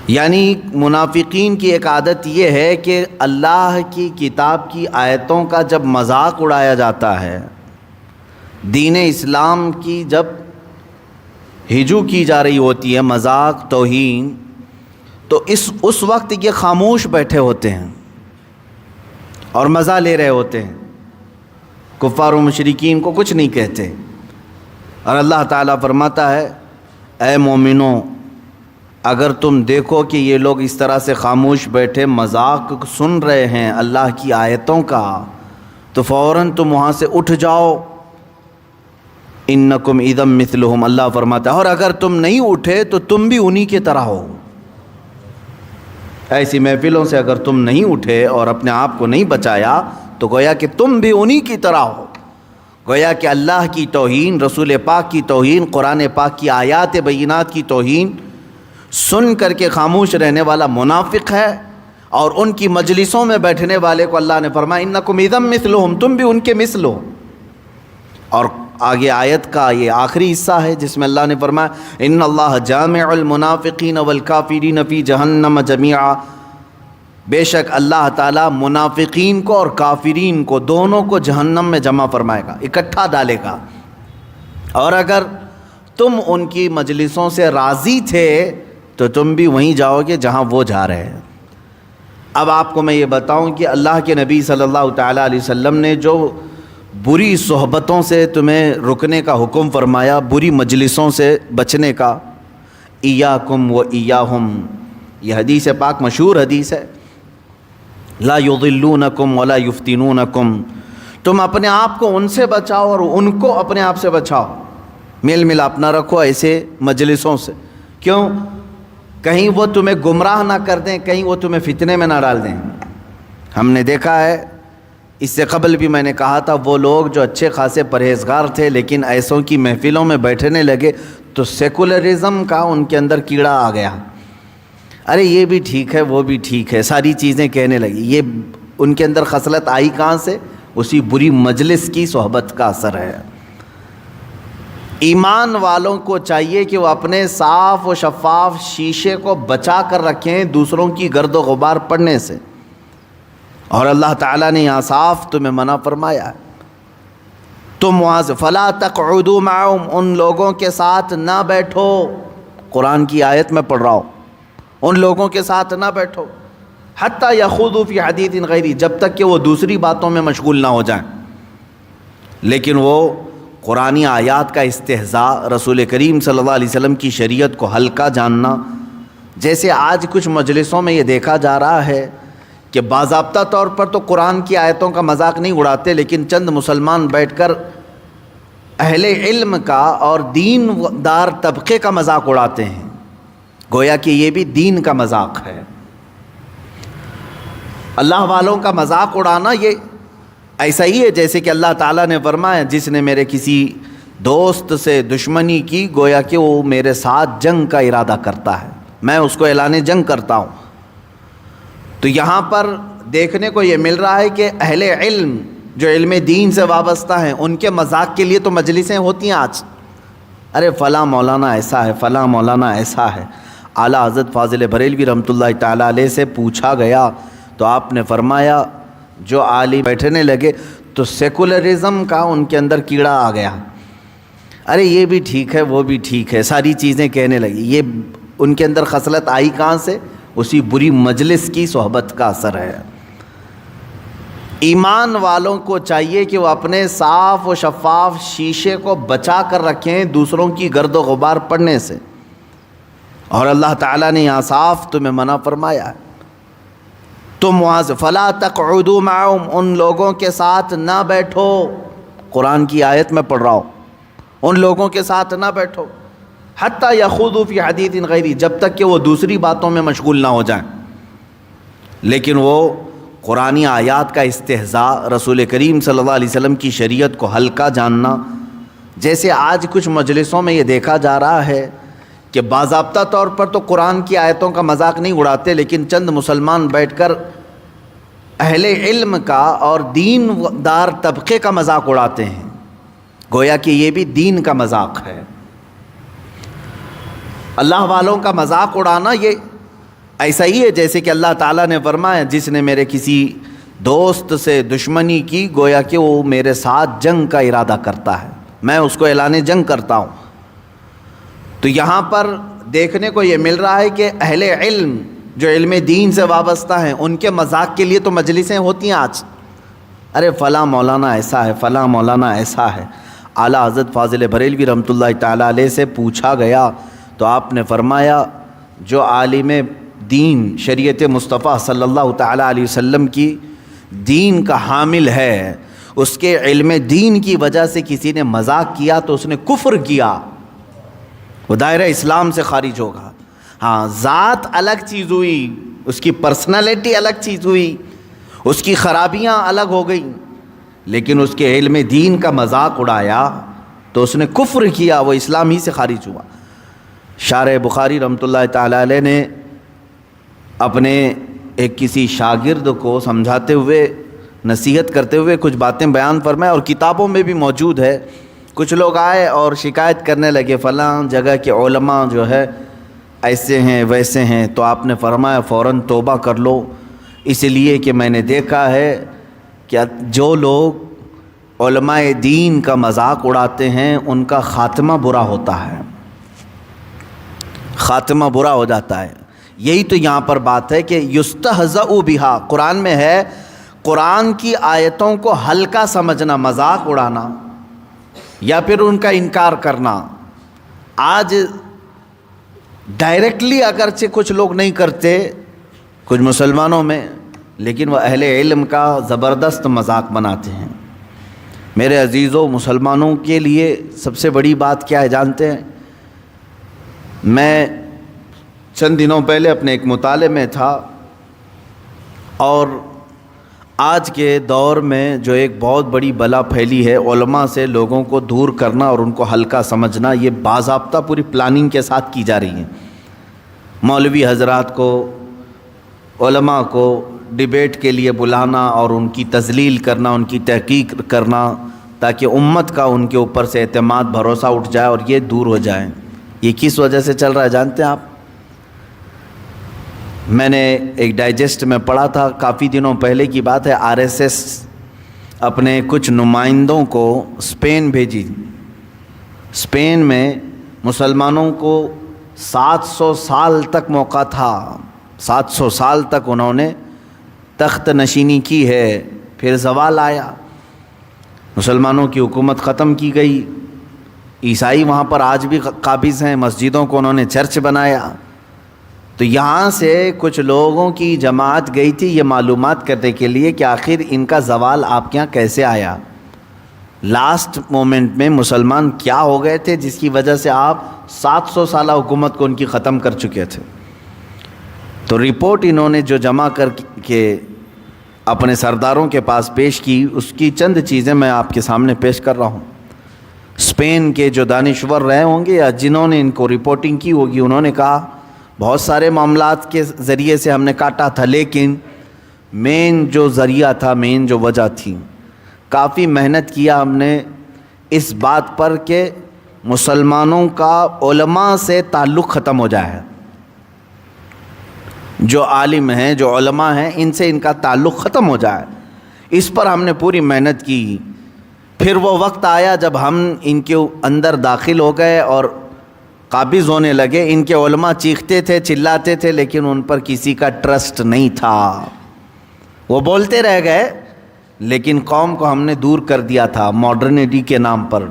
یعنی منافقین کی ایک عادت یہ ہے کہ اللہ کی کتاب کی آیتوں کا جب مذاق اڑایا جاتا ہے، دین اسلام کی جب ہجو کی جا رہی ہوتی ہے، مذاق توہین، تو اس وقت یہ خاموش بیٹھے ہوتے ہیں اور مزہ لے رہے ہوتے ہیں، کفار و مشرکین کو کچھ نہیں کہتے۔ اور اللہ تعالیٰ فرماتا ہے اے مومنوں، اگر تم دیکھو کہ یہ لوگ اس طرح سے خاموش بیٹھے مذاق سن رہے ہیں اللہ کی آیتوں کا، تو فوراً تم وہاں سے اٹھ جاؤ، انکم اذا مثلہم، اللہ فرماتا ہے، اور اگر تم نہیں اٹھے تو تم بھی انہی کی طرح ہو۔ ایسی محفلوں سے اگر تم نہیں اٹھے اور اپنے آپ کو نہیں بچایا تو گویا کہ تم بھی انہی کی طرح ہو۔ گویا کہ اللہ کی توہین، رسول پاک کی توہین، قرآن پاک کی آیات بینات کی توہین سن کر کے خاموش رہنے والا منافق ہے، اور ان کی مجلسوں میں بیٹھنے والے کو اللہ نے فرمایا انکم اذا مثلہم، تم بھی ان کے مثل ہو۔ اور آگے آیت کا یہ آخری حصہ ہے جس میں اللہ نے فرمایا ان اللہ جامع المنافقین والکافرین فی جہنم جمیعا، بے شک اللہ تعالیٰ منافقین کو اور کافرین کو دونوں کو جہنم میں جمع فرمائے گا، اکٹھا ڈالے گا۔ اور اگر تم ان کی مجلسوں سے راضی تھے تو تم بھی وہیں جاؤ گے جہاں وہ جا رہے ہیں۔ اب آپ کو میں یہ بتاؤں کہ اللہ کے نبی صلی اللہ تعالیٰ علیہ وسلم نے جو بری صحبتوں سے تمہیں رکنے کا حکم فرمایا، بری مجلسوں سے بچنے کا، ایاکم و ایاہم، یہ حدیث پاک مشہور حدیث ہے، لا یضلونکم ولا یفتنونکم، تم اپنے آپ کو ان سے بچاؤ اور ان کو اپنے آپ سے بچاؤ، میل ملاپ نہ رکھو ایسے مجلسوں سے۔ کیوں؟ کہیں وہ تمہیں گمراہ نہ کر دیں، کہیں وہ تمہیں فتنے میں نہ ڈال دیں۔ ہم نے دیکھا ہے، اس سے قبل بھی میں نے کہا تھا، وہ لوگ جو اچھے خاصے پرہیزگار تھے لیکن ایسوں کی محفلوں میں بیٹھنے لگے تو سیکولرزم کا ان کے اندر کیڑا آ گیا۔ ارے یہ بھی ٹھیک ہے، وہ بھی ٹھیک ہے، ساری چیزیں کہنے لگی۔ یہ ان کے اندر خصلت آئی کہاں سے؟ اسی بری مجلس کی صحبت کا اثر ہے۔ ایمان والوں کو چاہیے کہ وہ اپنے صاف و شفاف شیشے کو بچا کر رکھیں دوسروں کی گرد و غبار پڑنے سے، اور اللہ تعالیٰ نے یہاں صاف تمہیں منع فرمایا ہے، تم وہاں سے فلا تقعدوا معهم، ان لوگوں کے ساتھ نہ بیٹھو۔ قرآن کی آیت میں پڑھ رہا ہوں، ان لوگوں کے ساتھ نہ بیٹھو، حتی یخوضوا فی حدیث غیری، جب تک کہ وہ دوسری باتوں میں مشغول نہ ہو جائیں۔ لیکن وہ قرآنی آیات کا استہزاء، رسول کریم صلی اللہ علیہ وسلم کی شریعت کو ہلکا جاننا، جیسے آج کچھ مجلسوں میں یہ دیکھا جا رہا ہے کہ باضابطہ طور پر تو قرآن کی آیتوں کا مذاق نہیں اڑاتے، لیکن چند مسلمان بیٹھ کر اہل علم کا اور دین دار طبقے کا مذاق اڑاتے ہیں، گویا کہ یہ بھی دین کا مذاق ہے۔ اللہ والوں کا مذاق اڑانا یہ ایسا ہی ہے جیسے کہ اللہ تعالیٰ نے فرمایا جس نے میرے کسی دوست سے دشمنی کی گویا کہ وہ میرے ساتھ جنگ کا ارادہ کرتا ہے، میں اس کو اعلان جنگ کرتا ہوں۔ تو یہاں پر دیکھنے کو یہ مل رہا ہے کہ اہل علم جو علم دین سے وابستہ ہیں ان کے مذاق کے لیے تو مجلسیں ہوتی ہیں آج، ارے فلاں مولانا ایسا ہے، فلاں مولانا ایسا ہے۔ اعلیٰ حضرت فاضل بریلوی رحمۃ اللہ تعالیٰ علیہ سے پوچھا گیا تو آپ نے فرمایا جو عالم بیٹھنے لگے تو سیکولرزم کا ان کے اندر کیڑا آ گیا۔ ارے یہ بھی ٹھیک ہے، وہ بھی ٹھیک ہے، ساری چیزیں کہنے لگی۔ یہ ان کے اندر خصلت آئی کہاں سے؟ اسی بری مجلس کی صحبت کا اثر ہے۔ ایمان والوں کو چاہیے کہ وہ اپنے صاف و شفاف شیشے کو بچا کر رکھیں دوسروں کی گرد و غبار پڑنے سے، اور اللہ تعالیٰ نے یہاں صاف تمہیں منع فرمایا ہے، تم وہاں سے فلا تقعدوا معهم، ان لوگوں کے ساتھ نہ بیٹھو۔ قرآن کی آیت میں پڑھ رہا ہوں، ان لوگوں کے ساتھ نہ بیٹھو، حتی یخوضوا فی حدیث غیری، جب تک کہ وہ دوسری باتوں میں مشغول نہ ہو جائیں۔ لیکن وہ قرآنی آیات کا استہزاء، رسول کریم صلی اللہ علیہ وسلم کی شریعت کو ہلکا جاننا، جیسے آج کچھ مجلسوں میں یہ دیکھا جا رہا ہے کہ باضابطہ طور پر تو قرآن کی آیتوں کا مذاق نہیں اڑاتے، لیکن چند مسلمان بیٹھ کر اہل علم کا اور دین دار طبقے کا مذاق اڑاتے ہیں، گویا کہ یہ بھی دین کا مذاق ہے۔ اللہ والوں کا مذاق اڑانا یہ ایسا ہی ہے جیسے کہ اللہ تعالیٰ نے فرمایا جس نے میرے کسی دوست سے دشمنی کی گویا کہ وہ میرے ساتھ جنگ کا ارادہ کرتا ہے، میں اس کو اعلان جنگ کرتا ہوں۔ تو یہاں پر دیکھنے کو یہ مل رہا ہے کہ اہل علم جو علم دین سے وابستہ ہیں ان کے مذاق کے لیے تو مجلسیں ہوتی ہیں آج، ارے فلاں مولانا ایسا ہے، فلاں مولانا ایسا ہے۔ اعلیٰ حضرت فاضل بریلوی رحمۃ اللہ تعالیٰ علیہ سے پوچھا گیا تو آپ نے فرمایا جو عالم دین شریعت مصطفیٰ صلی اللہ تعالیٰ علیہ وسلم کی دین کا حامل ہے، اس کے علم دین کی وجہ سے کسی نے مذاق کیا تو اس نے کفر کیا، وہ دائرہ اسلام سے خارج ہوگا۔ ہاں ذات الگ چیز ہوئی، اس کی پرسنالٹی الگ چیز ہوئی، اس کی خرابیاں الگ ہو گئیں، لیکن اس کے علم دین کا مذاق اڑایا تو اس نے کفر کیا، وہ اسلام ہی سے خارج ہوا۔ شارح بخاری رحمۃ اللہ تعالیٰ علیہ نے اپنے ایک کسی شاگرد کو سمجھاتے ہوئے نصیحت کرتے ہوئے کچھ باتیں بیان فرمائے، اور کتابوں میں بھی موجود ہے۔ کچھ لوگ آئے اور شکایت کرنے لگے فلاں جگہ کے علماء جو ہے ایسے ہیں ویسے ہیں، تو آپ نے فرمایا فوراً توبہ کر لو، اس لیے کہ میں نے دیکھا ہے کہ جو لوگ علماء دین کا مذاق اڑاتے ہیں ان کا خاتمہ برا ہوتا ہے، خاتمہ برا ہو جاتا ہے۔ یہی تو یہاں پر بات ہے کہ یستہزأ بہا، قرآن میں ہے قرآن کی آیتوں کو ہلکا سمجھنا، مذاق اڑانا یا پھر ان کا انکار کرنا۔ آج ڈائریکٹلی اگرچہ کچھ لوگ نہیں کرتے کچھ مسلمانوں میں، لیکن وہ اہل علم کا زبردست مذاق بناتے ہیں۔ میرے عزیزوں، مسلمانوں کے لیے سب سے بڑی بات کیا ہے جانتے ہیں؟ میں چند دنوں پہلے اپنے ایک مطالعے میں تھا، اور آج کے دور میں جو ایک بہت بڑی بلا پھیلی ہے علماء سے لوگوں کو دور کرنا اور ان کو ہلکا سمجھنا، یہ باضابطہ پوری پلاننگ کے ساتھ کی جا رہی ہے۔ مولوی حضرات کو، علماء کو ڈیبیٹ کے لیے بلانا اور ان کی تذلیل کرنا، ان کی تحقیق کرنا، تاکہ امت کا ان کے اوپر سے اعتماد بھروسہ اٹھ جائے اور یہ دور ہو جائیں۔ یہ کس وجہ سے چل رہا ہے جانتے ہیں آپ؟ میں نے ایک ڈائجسٹ میں پڑھا تھا، کافی دنوں پہلے کی بات ہے، RSS اپنے کچھ نمائندوں کو اسپین بھیجی۔ اسپین میں مسلمانوں کو 700 سال تک موقع تھا، 700 سال تک انہوں نے تخت نشینی کی ہے، پھر زوال آیا، مسلمانوں کی حکومت ختم کی گئی۔ عیسائی وہاں پر آج بھی قابض ہیں، مسجدوں کو انہوں نے چرچ بنایا۔ تو یہاں سے کچھ لوگوں کی جماعت گئی تھی یہ معلومات کرنے کے لیے کہ آخر ان کا زوال آپ کے یہاں کیسے آیا، لاسٹ مومنٹ میں مسلمان کیا ہو گئے تھے جس کی وجہ سے آپ 700 سالہ حکومت کو ان کی ختم کر چکے تھے۔ تو رپورٹ انہوں نے جو جمع کر کے اپنے سرداروں کے پاس پیش کی، اس کی چند چیزیں میں آپ کے سامنے پیش کر رہا ہوں۔ اسپین کے جو دانشور رہے ہوں گے یا جنہوں نے ان کو رپورٹنگ کی ہوگی، انہوں نے کہا بہت سارے معاملات کے ذریعے سے ہم نے کاٹا تھا، لیکن مین جو ذریعہ تھا، مین جو وجہ تھی، کافی محنت کیا ہم نے اس بات پر کہ مسلمانوں کا علماء سے تعلق ختم ہو جائے، جو عالم ہیں، جو علماء ہیں، ان سے ان کا تعلق ختم ہو جائے۔ اس پر ہم نے پوری محنت کی۔ پھر وہ وقت آیا جب ہم ان کے اندر داخل ہو گئے اور قابض ہونے لگے۔ ان کے علماء چیختے تھے، چلاتے تھے، لیکن ان پر کسی کا ٹرسٹ نہیں تھا، وہ بولتے رہ گئے، لیکن قوم کو ہم نے دور کر دیا تھا ماڈرنٹی کے نام پر،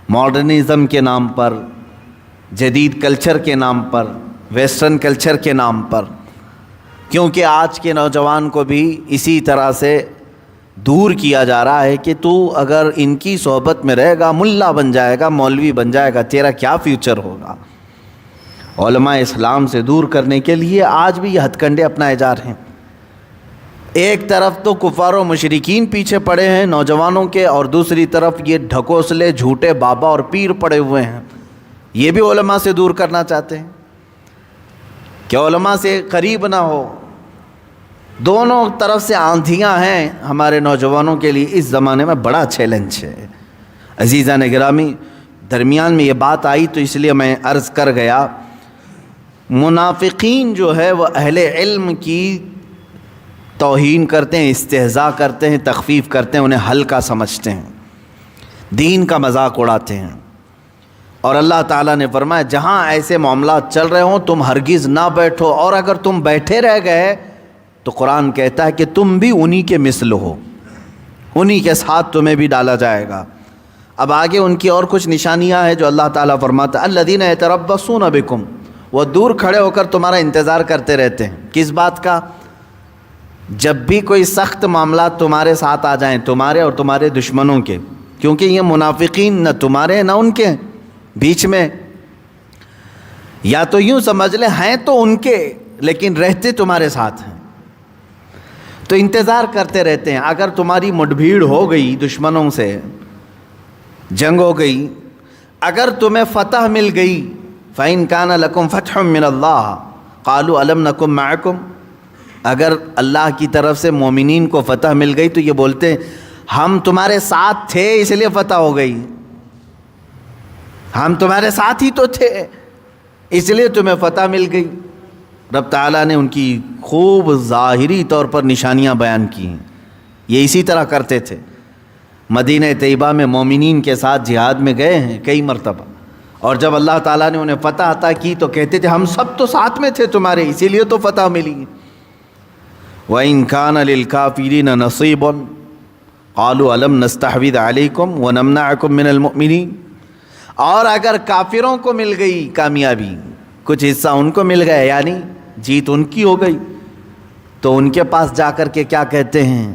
ماڈرنزم کے نام پر، جدید کلچر کے نام پر، ویسٹرن کلچر کے نام پر، کیونکہ آج کے نوجوان کو بھی اسی طرح سے دور کیا جا رہا ہے کہ تو اگر ان کی صحبت میں رہے گا ملا بن جائے گا، مولوی بن جائے گا، تیرا کیا فیوچر ہوگا۔ علماء اسلام سے دور کرنے کے لیے آج بھی یہ ہتھ کنڈے اپنائے جا رہے ہیں۔ ایک طرف تو کفار و مشرکین پیچھے پڑے ہیں نوجوانوں کے، اور دوسری طرف یہ ڈھکوسلے جھوٹے بابا اور پیر پڑے ہوئے ہیں، یہ بھی علماء سے دور کرنا چاہتے ہیں کہ علماء سے قریب نہ ہو۔ دونوں طرف سے آندھیاں ہیں ہمارے نوجوانوں کے لیے، اس زمانے میں بڑا چیلنج ہے۔ عزیزان گرامی، درمیان میں یہ بات آئی تو اس لیے میں عرض کر گیا منافقین جو ہے وہ اہل علم کی توہین کرتے ہیں، استہزاء کرتے ہیں، تخفیف کرتے ہیں، انہیں ہلکا سمجھتے ہیں، دین کا مذاق اڑاتے ہیں۔ اور اللہ تعالیٰ نے فرمایا جہاں ایسے معاملات چل رہے ہوں تم ہرگز نہ بیٹھو، اور اگر تم بیٹھے رہ گئے تو قرآن کہتا ہے کہ تم بھی انہی کے مثل ہو، انہی کے ساتھ تمہیں بھی ڈالا جائے گا۔ اب آگے ان کی اور کچھ نشانیاں ہیں جو اللہ تعالیٰ فرماتا ہے الذین یتربصون بکم، وہ دور کھڑے ہو کر تمہارا انتظار کرتے رہتے ہیں۔ کس بات کا؟ جب بھی کوئی سخت معاملات تمہارے ساتھ آ جائیں، تمہارے اور تمہارے دشمنوں کے، کیونکہ یہ منافقین نہ تمہارے نہ ان کے بیچ میں، یا تو یوں سمجھ لیں ہیں تو ان کے لیکن رہتے تمہارے ساتھ ہیں، تو انتظار کرتے رہتے ہیں۔ اگر تمہاری مڈبھیڑ ہو گئی، دشمنوں سے جنگ ہو گئی، اگر تمہیں فتح مل گئی، فَإِن كَانَ لَكُمْ فَتْحٌ مِّنَ اللَّهِ قَالُوا أَلَمْ نَكُن مَّعَكُمْ، اگر اللہ کی طرف سے مومنین کو فتح مل گئی تو یہ بولتے ہیں ہم تمہارے ساتھ تھے اس لیے فتح ہو گئی، ہم تمہارے ساتھ ہی تو تھے اس لیے تمہیں فتح مل گئی۔ رب تعالیٰ نے ان کی خوب ظاہری طور پر نشانیاں بیان کی ہیں، یہ اسی طرح کرتے تھے۔ مدینہ طیبہ میں مومنین کے ساتھ جہاد میں گئے ہیں کئی مرتبہ، اور جب اللہ تعالیٰ نے انہیں فتح عطا کی تو کہتے تھے ہم سب تو ساتھ میں تھے تمہارے، اسی لیے تو فتح ملی۔ وَإِن كَانَ لِلْكَافِرِينَ نَصِيبٌ قَالُوا أَلَمْ نَسْتَحْوِذْ عَلَيْكُمْ وَنَمْنَعَكُمْ مِنَ الْمُؤْمِنِينَ، اور اگر کافروں کو مل گئی کامیابی، کچھ حصہ ان کو مل گیا، یعنی جیت ان کی ہو گئی، تو ان کے پاس جا کر کے کیا کہتے ہیں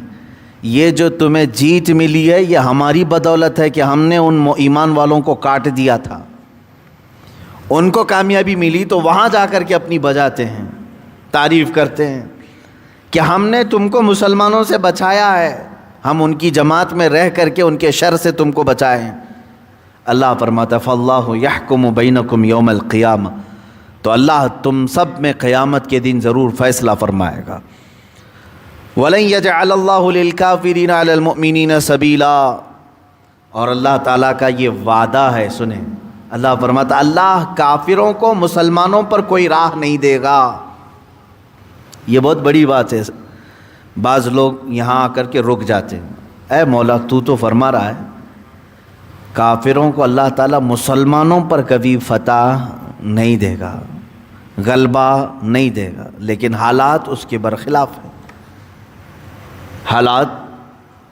یہ جو تمہیں جیت ملی ہے یہ ہماری بدولت ہے کہ ہم نے ان ایمان والوں کو کاٹ دیا تھا۔ ان کو کامیابی ملی تو وہاں جا کر کے اپنی بجاتے ہیں، تعریف کرتے ہیں کہ ہم نے تم کو مسلمانوں سے بچایا ہے، ہم ان کی جماعت میں رہ کر کے ان کے شر سے تم کو بچائے ہیں۔ اللہ فرماتا فَاللَّهُ يَحْكُمُ بَيْنَكُمْ يَوْمَ الْقِيَامَةِ، تو اللہ تم سب میں قیامت کے دن ضرور فیصلہ فرمائے گا۔ وَلَن يَجْعَلَ اللَّهُ لِلْكَافِرِينَ عَلَى الْمُؤْمِنِينَ سَبِيلًا، اور اللہ تعالیٰ کا یہ وعدہ ہے، سنیں، اللہ فرماتا اللہ کافروں کو مسلمانوں پر کوئی راہ نہیں دے گا۔ یہ بہت بڑی بات ہے۔ بعض لوگ یہاں آ کر کے رک جاتے ہیں، اے مولا تو فرما رہا ہے کافروں کو اللہ تعالیٰ مسلمانوں پر کبھی فتح نہیں دے گا، غلبہ نہیں دے گا، لیکن حالات اس کے برخلاف ہیں، حالات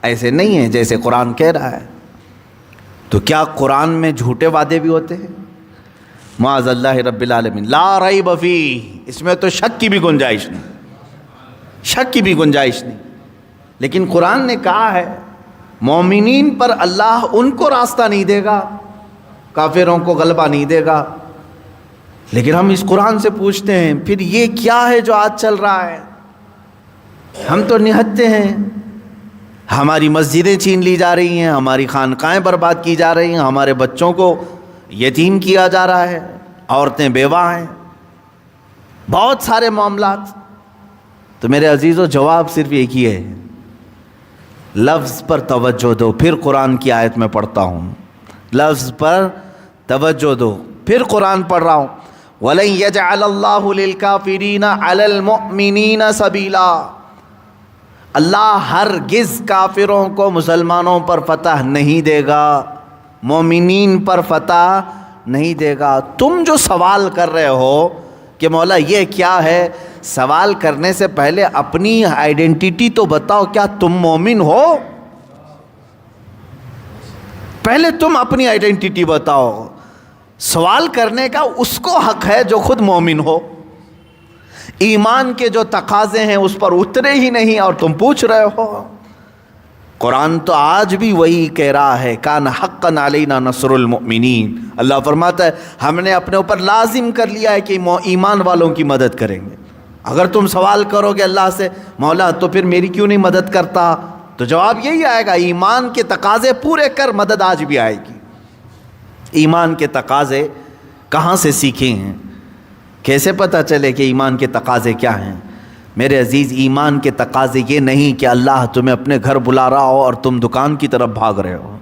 ایسے نہیں ہیں جیسے قرآن کہہ رہا ہے۔ تو کیا قرآن میں جھوٹے وعدے بھی ہوتے ہیں؟ معاذ اللہ رب العالمین، لا ریب فیہ، اس میں تو شک کی بھی گنجائش نہیں، شک کی بھی گنجائش نہیں۔ لیکن قرآن نے کہا ہے مومنین پر اللہ ان کو راستہ نہیں دے گا، کافروں کو غلبہ نہیں دے گا۔ لیکن ہم اس قرآن سے پوچھتے ہیں پھر یہ کیا ہے جو آج چل رہا ہے؟ ہم تو نہتے ہیں، ہماری مسجدیں چھین لی جا رہی ہیں، ہماری خانقاہیں برباد کی جا رہی ہیں، ہمارے بچوں کو یتیم کیا جا رہا ہے، عورتیں بیوہ ہیں، بہت سارے معاملات۔ تو میرے عزیزو جواب صرف ایک ہی ہے، لفظ پر توجہ دو۔ پھر قرآن کی آیت میں پڑھتا ہوں، لفظ پر توجہ دو، پھر قرآن پڑھ رہا ہوں، وَلَن يَجْعَلَ اللَّهُ لِلْكَافِرِينَ عَلَى الْمُؤْمِنِينَ سَبِيلًا، اللہ ہرگز کافروں کو مسلمانوں پر فتح نہیں دے گا، مومنین پر فتح نہیں دے گا۔ تم جو سوال کر رہے ہو کہ مولا یہ کیا ہے، سوال کرنے سے پہلے اپنی آئیڈینٹی تو بتاؤ، کیا تم مومن ہو؟ پہلے تم اپنی آئیڈینٹی بتاؤ۔ سوال کرنے کا اس کو حق ہے جو خود مومن ہو۔ ایمان کے جو تقاضے ہیں اس پر اترے ہی نہیں اور تم پوچھ رہے ہو۔ قرآن تو آج بھی وہی کہہ رہا ہے، کان حقا علینا نصر المؤمنین، اللہ فرماتا ہے ہم نے اپنے اوپر لازم کر لیا ہے کہ ایمان والوں کی مدد کریں گے۔ اگر تم سوال کرو گے اللہ سے مولا تو پھر میری کیوں نہیں مدد کرتا، تو جواب یہی آئے گا ایمان کے تقاضے پورے کر، مدد آج بھی آئے گی۔ ایمان کے تقاضے کہاں سے سیکھے ہیں؟ کیسے پتہ چلے کہ ایمان کے تقاضے کیا ہیں؟ میرے عزیز، ایمان کے تقاضے یہ نہیں کہ اللہ تمہیں اپنے گھر بلا رہا ہو اور تم دکان کی طرف بھاگ رہے ہو۔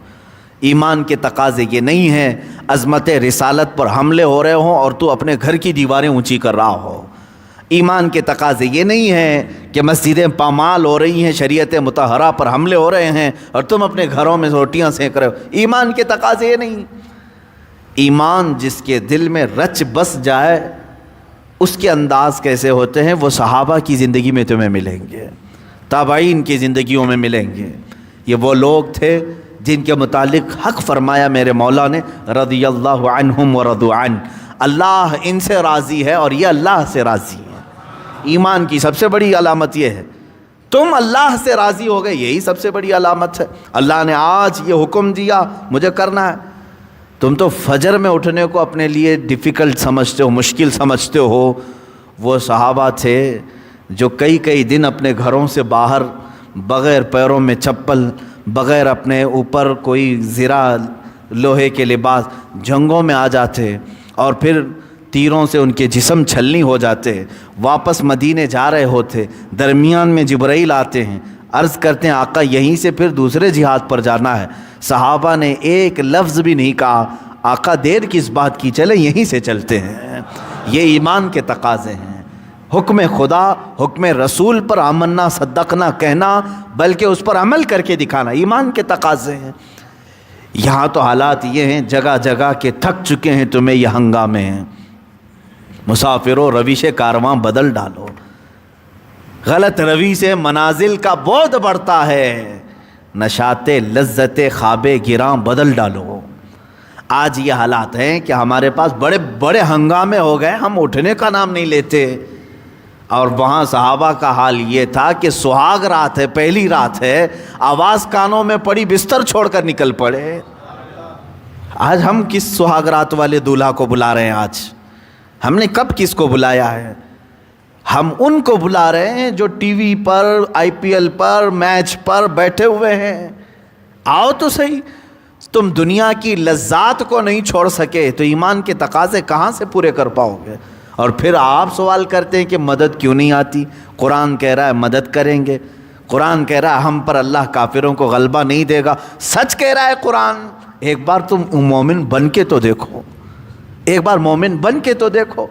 ایمان کے تقاضے یہ نہیں ہیں عظمت رسالت پر حملے ہو رہے ہوں اور تو اپنے گھر کی دیواریں اونچی کر رہا ہو۔ ایمان کے تقاضے یہ نہیں ہیں کہ مسجدیں پامال ہو رہی ہیں، شریعت مطہرہ پر حملے ہو رہے ہیں اور تم اپنے گھروں میں روٹیاں سینک رہے ہو۔ ایمان کے تقاضے یہ نہیں۔ ایمان جس کے دل میں رچ بس جائے اس کے انداز کیسے ہوتے ہیں، وہ صحابہ کی زندگی میں تمہیں ملیں گے، تابعین کی زندگیوں میں ملیں گے۔ یہ وہ لوگ تھے جن کے متعلق حق فرمایا میرے مولا نے، رضی اللہ عنہم ورضوا عنہ، اللہ ان سے راضی ہے اور یہ اللہ سے راضی ہے۔ ایمان کی سب سے بڑی علامت یہ ہے، تم اللہ سے راضی ہو گئے، یہی سب سے بڑی علامت ہے۔ اللہ نے آج یہ حکم دیا مجھے کرنا ہے، تم تو فجر میں اٹھنے کو اپنے لیے ڈیفیکلٹ سمجھتے ہو، مشکل سمجھتے ہو۔ وہ صحابہ تھے جو کئی دن اپنے گھروں سے باہر بغیر پیروں میں چپل، بغیر اپنے اوپر کوئی زرہ لوہے کے لباس جنگوں میں آ جاتے اور پھر تیروں سے ان کے جسم چھلنی ہو جاتے، واپس مدینے جا رہے ہوتے، درمیان میں جبرائیل آتے ہیں، عرض کرتے ہیں آقا یہیں سے پھر دوسرے جہاد پر جانا ہے۔ صحابہ نے ایک لفظ بھی نہیں کہا، آقا دیر کس بات کی، چلے یہیں سے چلتے ہیں۔ یہ ایمان کے تقاضے ہیں، حکم خدا حکم رسول پر آمنا صدقنا کہنا، بلکہ اس پر عمل کر کے دکھانا، ایمان کے تقاضے ہیں۔ یہاں تو حالات یہ ہیں جگہ جگہ کے تھک چکے ہیں، تمہیں یہ ہنگامے ہیں۔ مسافروں روش کارواں بدل ڈالو، غلط روی سے منازل کا بعد بڑھتا ہے، نشاط لذت خواب گراں بدل ڈالو۔ آج یہ حالات ہیں کہ ہمارے پاس بڑے بڑے ہنگامے ہو گئے، ہم اٹھنے کا نام نہیں لیتے۔ اور وہاں صحابہ کا حال یہ تھا کہ سہاگ رات ہے، پہلی رات ہے، آواز کانوں میں پڑی، بستر چھوڑ کر نکل پڑے۔ آج ہم کس سہاگ رات والے دولہا کو بلا رہے ہیں؟ آج ہم نے کب کس کو بلایا ہے؟ ہم ان کو بلا رہے ہیں جو ٹی وی پر، IPL پر، میچ پر بیٹھے ہوئے ہیں۔ آؤ تو صحیح، تم دنیا کی لذات کو نہیں چھوڑ سکے تو ایمان کے تقاضے کہاں سے پورے کر پاؤ گے؟ اور پھر آپ سوال کرتے ہیں کہ مدد کیوں نہیں آتی؟ قرآن کہہ رہا ہے مدد کریں گے، قرآن کہہ رہا ہے ہم پر اللہ کافروں کو غلبہ نہیں دے گا، سچ کہہ رہا ہے قرآن۔ ایک بار تم مومن بن کے تو دیکھو، ایک بار مومن بن کے تو دیکھو۔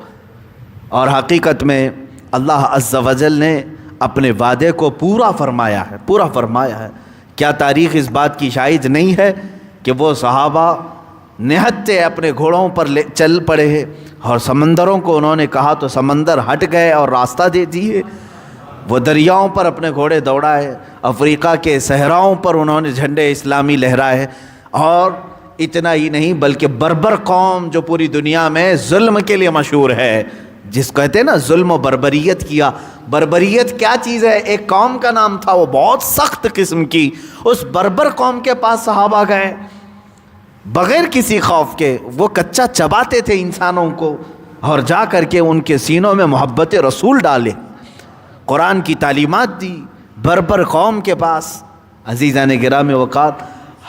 اور حقیقت میں اللہ عز و جل نے اپنے وعدے کو پورا فرمایا ہے، پورا فرمایا ہے۔ کیا تاریخ اس بات کی شاہد نہیں ہے کہ وہ صحابہ نہتے اپنے گھوڑوں پر چل پڑے ہیں اور سمندروں کو انہوں نے کہا تو سمندر ہٹ گئے اور راستہ دے دیے۔ وہ دریاؤں پر اپنے گھوڑے دوڑائے، افریقہ کے صحراؤں پر انہوں نے جھنڈے اسلامی لہرائے، اور اتنا ہی نہیں بلکہ بربر قوم جو پوری دنیا میں ظلم کے لیے مشہور ہے، جس کہتے ہیں نا ظلم و بربریت کیا۔ بربریت کیا چیز ہے؟ ایک قوم کا نام تھا، وہ بہت سخت قسم کی۔ اس بربر قوم کے پاس صحابہ گئے بغیر کسی خوف کے، وہ کچا چباتے تھے انسانوں کو، اور جا کر کے ان کے سینوں میں محبت رسول ڈالے، قرآن کی تعلیمات دی بربر قوم کے پاس۔ عزیزان گرامی وقات،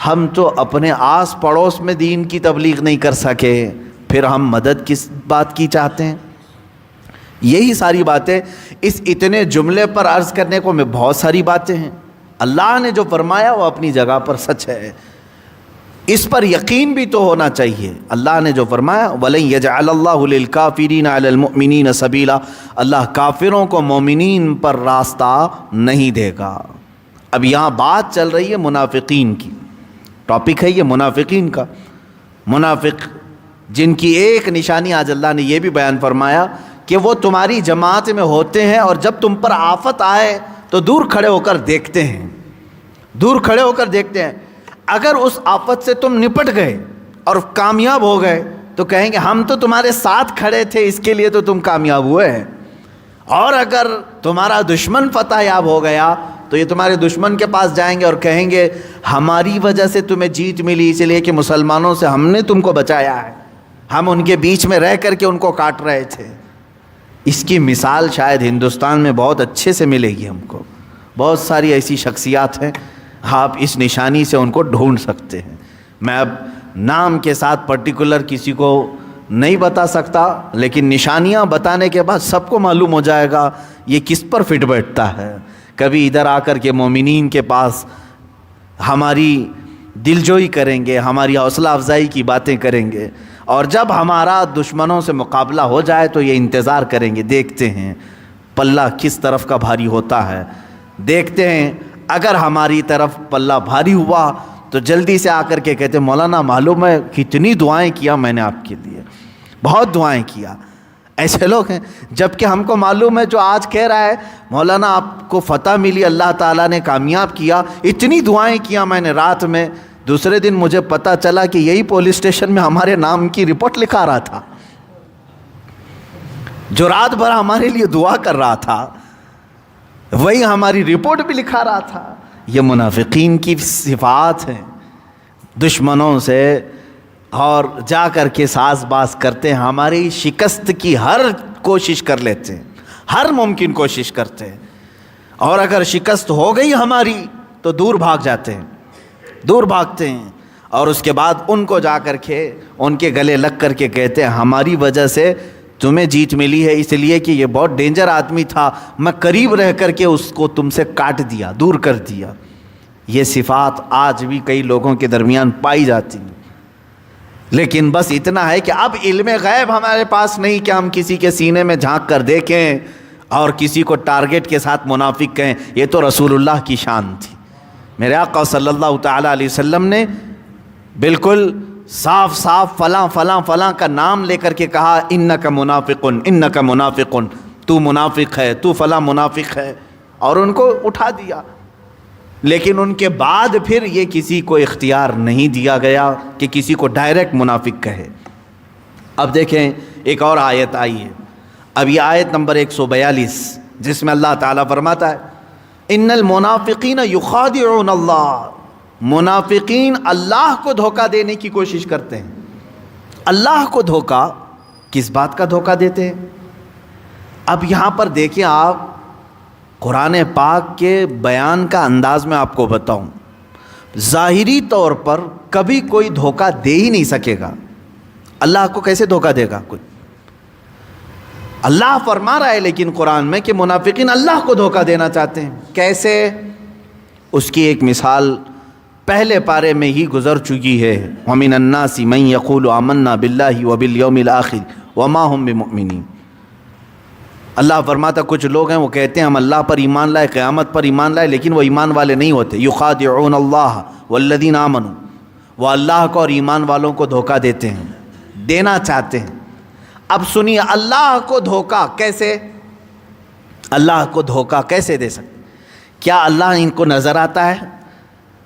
ہم تو اپنے آس پڑوس میں دین کی تبلیغ نہیں کر سکے، پھر ہم مدد کس بات کی چاہتے ہیں؟ یہی ساری باتیں اس اتنے جملے پر عرض کرنے کو میں بہت ساری باتیں ہیں۔ اللہ نے جو فرمایا وہ اپنی جگہ پر سچ ہے، اس پر یقین بھی تو ہونا چاہیے۔ اللہ نے جو فرمایا وَلَن يَجْعَلَ اللَّهُ لِلْكَافِرِينَ عَلَى الْمُؤْمِنِينَ سَبِيلًا، اللہ کافروں کو مومنین پر راستہ نہیں دے گا۔ اب یہاں بات چل رہی ہے منافقین کی، ٹاپک ہے یہ منافقین کا۔ منافق جن کی ایک نشانی آج اللہ نے یہ بھی بیان فرمایا کہ وہ تمہاری جماعت میں ہوتے ہیں اور جب تم پر آفت آئے تو دور کھڑے ہو کر دیکھتے ہیں، دور کھڑے ہو کر دیکھتے ہیں۔ اگر اس آفت سے تم نپٹ گئے اور کامیاب ہو گئے تو کہیں گے ہم تو تمہارے ساتھ کھڑے تھے، اس کے لیے تو تم کامیاب ہوئے ہیں۔ اور اگر تمہارا دشمن فتح یاب ہو گیا تو یہ تمہارے دشمن کے پاس جائیں گے اور کہیں گے ہماری وجہ سے تمہیں جیت ملی، اس لیے کہ مسلمانوں سے ہم نے تم کو بچایا ہے، ہم ان کے بیچ میں رہ کر کے ان کو کاٹ رہے تھے۔ اس کی مثال شاید ہندوستان میں بہت اچھے سے ملے گی ہم کو، بہت ساری ایسی شخصیات ہیں، آپ اس نشانی سے ان کو ڈھونڈ سکتے ہیں۔ میں اب نام کے ساتھ پرٹیکولر کسی کو نہیں بتا سکتا، لیکن نشانیاں بتانے کے بعد سب کو معلوم ہو جائے گا یہ کس پر فٹ بیٹھتا ہے۔ کبھی ادھر آ کر کے مومنین کے پاس ہماری دلجوئی کریں گے، ہماری حوصلہ افزائی کی باتیں کریں گے، اور جب ہمارا دشمنوں سے مقابلہ ہو جائے تو یہ انتظار کریں گے، دیکھتے ہیں پلہ کس طرف کا بھاری ہوتا ہے، دیکھتے ہیں اگر ہماری طرف پلہ بھاری ہوا تو جلدی سے آ کر کے کہتے ہیں مولانا معلوم ہے کتنی دعائیں کیا میں نے آپ کے لیے، بہت دعائیں کیا. ایسے لوگ ہیں، جبکہ ہم کو معلوم ہے جو آج کہہ رہا ہے مولانا آپ کو فتح ملی، اللہ تعالیٰ نے کامیاب کیا، اتنی دعائیں کیا میں نے رات میں، دوسرے دن مجھے پتہ چلا کہ یہی پولیس اسٹیشن میں ہمارے نام کی رپورٹ لکھا رہا تھا، جو رات بھر ہمارے لیے دعا کر رہا تھا وہی ہماری رپورٹ بھی لکھا رہا تھا. یہ منافقین کی صفات ہیں، دشمنوں سے اور جا کر کے ساز باز کرتے ہیں، ہماری شکست کی ہر کوشش کر لیتے ہیں، ہر ممکن کوشش کرتے ہیں، اور اگر شکست ہو گئی ہماری تو دور بھاگ جاتے ہیں، دور بھاگتے ہیں، اور اس کے بعد ان کو جا کر کے ان کے گلے لگ کر کے کہتے ہیں ہماری وجہ سے تمہیں جیت ملی ہے، اس لیے کہ یہ بہت ڈینجر آدمی تھا، میں قریب رہ کر کے اس کو تم سے کاٹ دیا، دور کر دیا. یہ صفات آج بھی کئی لوگوں کے درمیان پائی جاتی ہیں. لیکن بس اتنا ہے کہ اب علم غیب ہمارے پاس نہیں کہ ہم کسی کے سینے میں جھانک کر دیکھیں اور کسی کو ٹارگٹ کے ساتھ منافق کہیں. یہ تو رسول اللہ کی شان تھی. میرے آقا صلی اللہ تعالیٰ علیہ وسلم نے بالکل صاف صاف فلاں فلاں فلاں کا نام لے کر کے کہا انک منافقن، انک منافقن، تو منافق ہے، تو فلاں منافق ہے، اور ان کو اٹھا دیا. لیکن ان کے بعد پھر یہ کسی کو اختیار نہیں دیا گیا کہ کسی کو ڈائریکٹ منافق کہے. اب دیکھیں ایک اور آیت آئی ہے، اب یہ آیت نمبر 142 جس میں اللہ تعالیٰ فرماتا ہے ان المنافقین یخادعون اللہ، منافقین اللہ کو دھوکہ دینے کی کوشش کرتے ہیں. اللہ کو دھوکہ، کس بات کا دھوکہ دیتے ہیں؟ اب یہاں پر دیکھیں آپ، قرآن پاک کے بیان کا انداز میں آپ کو بتاؤں، ظاہری طور پر کبھی کوئی دھوکہ دے ہی نہیں سکے گا. اللہ کو کیسے دھوکہ دے گا کوئی؟ اللہ فرما رہا ہے لیکن قرآن میں کہ منافقین اللہ کو دھوکہ دینا چاہتے ہیں. کیسے؟ اس کی ایک مثال پہلے پارے میں ہی گزر چکی ہے. وَمِنَ النَّاسِ مَن يَقُولُ آمَنَّا بِاللَّهِ وَبِالْيَوْمِ الْآخِرِ وَمَا هُمْ بِمُؤْمِنِينَ. اللہ فرماتا کچھ لوگ ہیں وہ کہتے ہیں ہم اللہ پر ایمان لائے، قیامت پر ایمان لائے، لیکن وہ ایمان والے نہیں ہوتے. یخادعون اللہ والذین آمنوا، وہ اللہ کو اور ایمان والوں کو دھوکہ دیتے ہیں، دینا چاہتے ہیں. اب سنیے اللہ کو دھوکہ کیسے، اللہ کو دھوکہ کیسے دے سکتے؟ کیا اللہ ان کو نظر آتا ہے؟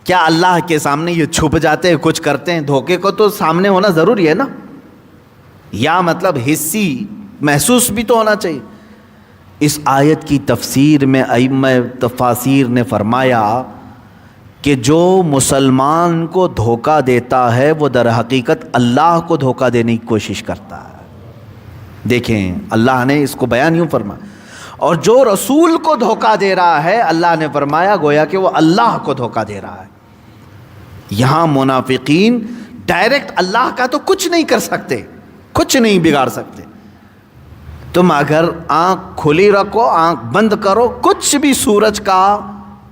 کیا اللہ کے سامنے یہ چھپ جاتے ہیں، کچھ کرتے ہیں؟ دھوکے کو تو سامنے ہونا ضروری ہے نا، یا مطلب حسی محسوس بھی تو ہونا چاہیے. اس آیت کی تفسیر میں ائمہ تفاسیر نے فرمایا کہ جو مسلمان کو دھوکہ دیتا ہے وہ در حقیقت اللہ کو دھوکہ دینے کی کوشش کرتا ہے. دیکھیں اللہ نے اس کو بیان یوں فرمایا. اور جو رسول کو دھوکہ دے رہا ہے اللہ نے فرمایا گویا کہ وہ اللہ کو دھوکہ دے رہا ہے. یہاں منافقین ڈائریکٹ اللہ کا تو کچھ نہیں کر سکتے، کچھ نہیں بگاڑ سکتے. تم اگر آنکھ کھلی رکھو، آنکھ بند کرو، کچھ بھی سورج کا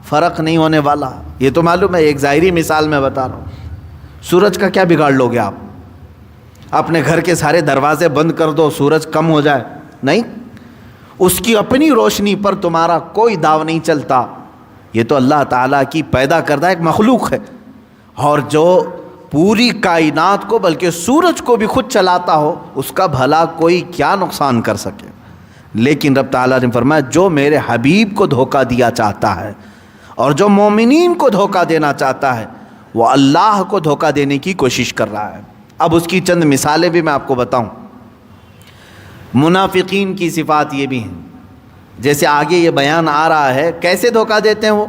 فرق نہیں ہونے والا. یہ تو معلوم ہے، ایک ظاہری مثال میں بتا رہا ہوں. سورج کا کیا بگاڑ لو گے آپ؟ اپنے گھر کے سارے دروازے بند کر دو، سورج کم ہو جائے؟ نہیں، اس کی اپنی روشنی پر تمہارا کوئی داو نہیں چلتا. یہ تو اللہ تعالیٰ کی پیدا کردہ ایک مخلوق ہے، اور جو پوری کائنات کو بلکہ سورج کو بھی خود چلاتا ہو، اس کا بھلا کوئی کیا نقصان کر سکے. لیکن رب تعالیٰ نے فرمایا جو میرے حبیب کو دھوکہ دیا چاہتا ہے اور جو مومنین کو دھوکہ دینا چاہتا ہے وہ اللہ کو دھوکہ دینے کی کوشش کر رہا ہے. اب اس کی چند مثالیں بھی میں آپ کو بتاؤں. منافقین کی صفات یہ بھی ہیں، جیسے آگے یہ بیان آ رہا ہے کیسے دھوکہ دیتے ہیں وہ.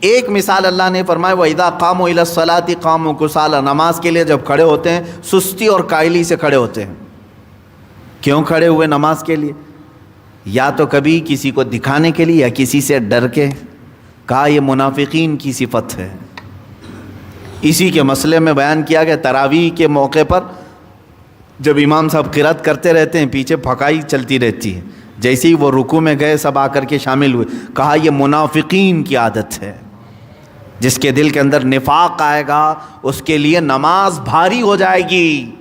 ایک مثال اللہ نے فرمایا وَإِذَا قَامُوا إِلَى الصَّلَاةِ قَامُوا كُسَالَىٰ، نماز کے لیے جب کھڑے ہوتے ہیں سستی اور قائلی سے کھڑے ہوتے ہیں. کیوں کھڑے ہوئے نماز کے لیے؟ یا تو کبھی کسی کو دکھانے کے لیے یا کسی سے ڈر کے. کہا یہ منافقین کی صفت ہے. اسی کے مسئلے میں بیان کیا گیا تراویح کے موقع پر جب امام صاحب قرات کرتے رہتے ہیں پیچھے پھکائی چلتی رہتی ہے، جیسے ہی وہ رکوع میں گئے سب آ کر کے شامل ہوئے. کہا یہ منافقین کی عادت ہے. جس کے دل کے اندر نفاق آئے گا اس کے لیے نماز بھاری ہو جائے گی.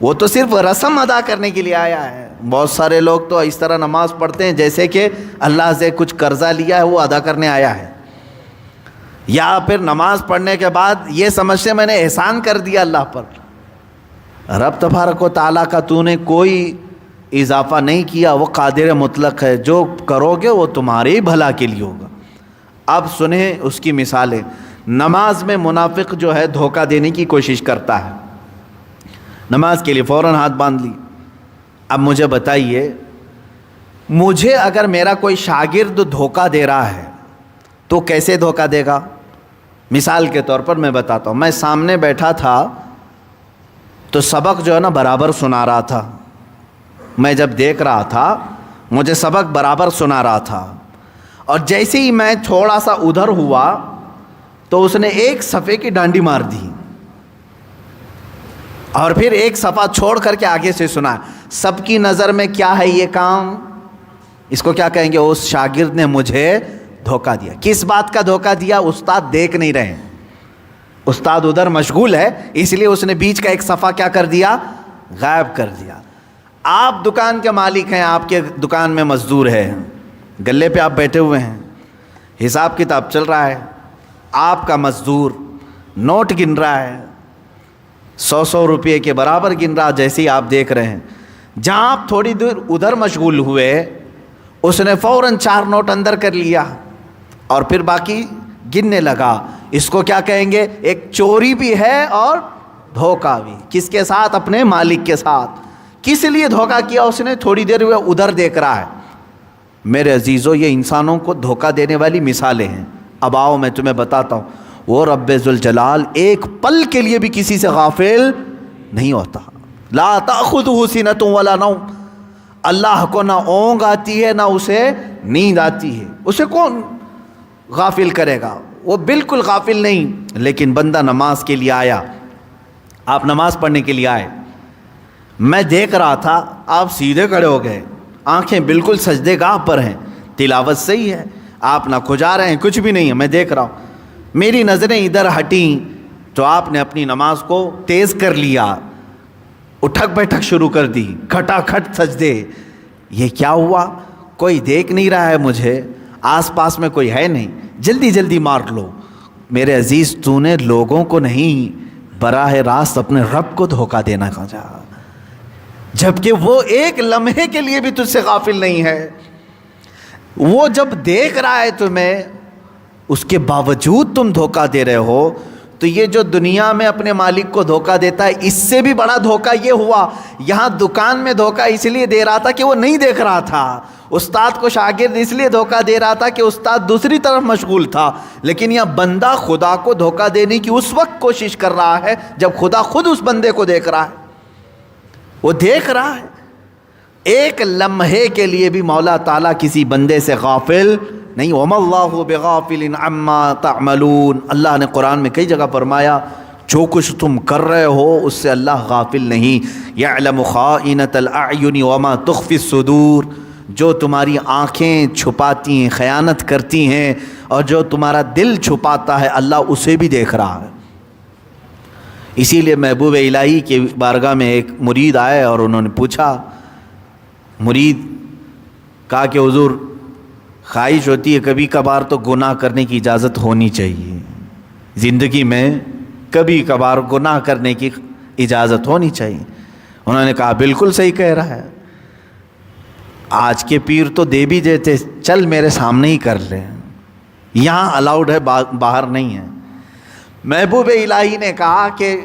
وہ تو صرف رسم ادا کرنے کے لیے آیا ہے. بہت سارے لوگ تو اس طرح نماز پڑھتے ہیں جیسے کہ اللہ سے کچھ قرضہ لیا ہے وہ ادا کرنے آیا ہے, یا پھر نماز پڑھنے کے بعد یہ سمجھتے میں نے احسان کر دیا اللہ پر. رب تبارک و تعالیٰ کا تو نے کوئی اضافہ نہیں کیا, وہ قادر مطلق ہے, جو کرو گے وہ تمہارے ہی بھلا کے لیے ہوگا. اب سنیں اس کی مثالیں. نماز میں منافق جو ہے دھوکہ دینے کی کوشش کرتا ہے. نماز کے لیے فوراً ہاتھ باندھ لی. اب مجھے بتائیے, مجھے اگر میرا کوئی شاگرد دھوکہ دے رہا ہے تو کیسے دھوکہ دے گا؟ مثال کے طور پر میں بتاتا ہوں. میں سامنے بیٹھا تھا تو سبق جو ہے نا برابر سنا رہا تھا. میں جب دیکھ رہا تھا مجھے سبق برابر سنا رہا تھا, اور جیسے ہی میں تھوڑا سا ادھر ہوا تو اس نے ایک صفحے کی ڈانڈی مار دی اور پھر ایک صفحہ چھوڑ کر کے آگے سے سنا. سب کی نظر میں کیا ہے یہ کام؟ اس کو کیا کہیں گے؟ اس شاگرد نے مجھے دھوکہ دیا. کس بات کا دھوکہ دیا؟ استاد دیکھ نہیں رہے, استاد ادھر مشغول ہے, اس لیے اس نے بیچ کا ایک صفحہ کیا کر دیا؟ غائب کر دیا. آپ دکان کے مالک ہیں, آپ کے دکان میں مزدور ہے, گلے پہ آپ بیٹھے ہوئے ہیں, حساب کتاب چل رہا ہے, آپ کا مزدور نوٹ گن رہا ہے, 100 روپے کے برابر گن رہا, جیسے ہی آپ دیکھ رہے ہیں. جہاں آپ تھوڑی دیر ادھر مشغول ہوئے اس نے فوراً 4 نوٹ اندر کر لیا اور پھر باقی گننے لگا. اس کو کیا کہیں گے؟ ایک چوری بھی ہے اور دھوکہ بھی. کس کے ساتھ؟ اپنے مالک کے ساتھ. کس لیے دھوکہ کیا اس نے؟ تھوڑی دیر ہوئے ادھر دیکھ رہا ہے. میرے عزیزو, یہ انسانوں کو دھوکہ دینے والی مثالیں ہیں. اب آؤ میں تمہیں بتاتا ہوں, وہ رب ذوالجلال ایک پل کے لیے بھی کسی سے غافل نہیں ہوتا. لا تأخذہ سنۃ ولا نوم. اللہ کو نہ اونگ آتی ہے نہ اسے نیند آتی ہے. اسے کون غافل کرے گا؟ وہ بالکل غافل نہیں. لیکن بندہ نماز کے لیے آیا, آپ نماز پڑھنے کے لیے آئے, میں دیکھ رہا تھا آپ سیدھے کھڑے ہو گئے, آنکھیں بالکل سجدے گاہ پر ہیں, تلاوت صحیح ہے, آپ نہ کھجا رہے ہیں, کچھ بھی نہیں ہے, میں دیکھ رہا ہوں. میری نظریں ادھر ہٹیں تو آپ نے اپنی نماز کو تیز کر لیا, اٹھک بیٹھک شروع کر دی, کھٹا کھٹ سجدے. یہ کیا ہوا؟ کوئی دیکھ نہیں رہا ہے مجھے, آس پاس میں کوئی ہے نہیں, جلدی جلدی مار لو. میرے عزیز, تو نے لوگوں کو نہیں براہ راست اپنے رب کو دھوکہ دینا چاہا, جبکہ وہ ایک لمحے کے لیے بھی تجھ سے غافل نہیں ہے. وہ جب دیکھ رہا ہے تمہیں, اس کے باوجود تم دھوکہ دے رہے ہو. تو یہ جو دنیا میں اپنے مالک کو دھوکہ دیتا ہے, اس سے بھی بڑا دھوکہ یہ ہوا. یہاں دکان میں دھوکہ اس لیے دے رہا تھا کہ وہ نہیں دیکھ رہا تھا. استاد کو شاگرد اس لیے دھوکہ دے رہا تھا کہ استاد دوسری طرف مشغول تھا. لیکن یہ بندہ خدا کو دھوکہ دینے کی اس وقت کوشش کر رہا ہے جب خدا خود اس بندے کو دیکھ رہا ہے. وہ دیکھ رہا ہے. ایک لمحے کے لیے بھی مولا تعالیٰ کسی بندے سے غافل نہیں. وَمَا اللَّهُ بِغَافِلٍ عَمَّا تَعْمَلُونَ. اللہ نے قرآن میں کئی جگہ فرمایا جو کچھ تم کر رہے ہو اس سے اللہ غافل نہیں. يَعْلَمُ خَائِنَةَ الْأَعْيُنِ وَمَا تُخْفِي الصُّدُورُ. جو تمہاری آنکھیں چھپاتی ہیں, خیانت کرتی ہیں, اور جو تمہارا دل چھپاتا ہے اللہ اسے بھی دیکھ رہا ہے. اسی لیے محبوب الہی کے بارگاہ میں ایک مرید آئے اور انہوں نے پوچھا. مرید کہا کہ حضور, خواہش ہوتی ہے کبھی کبھار تو گناہ کرنے کی اجازت ہونی چاہیے, زندگی میں کبھی کبھار گناہ کرنے کی اجازت ہونی چاہیے. انہوں نے کہا بالکل صحیح کہہ رہا ہے, آج کے پیر تو دے بھی دیتے, چل میرے سامنے ہی کر لیں, یہاں الاؤڈ ہے, باہر نہیں ہے. محبوب الہی نے کہا کہ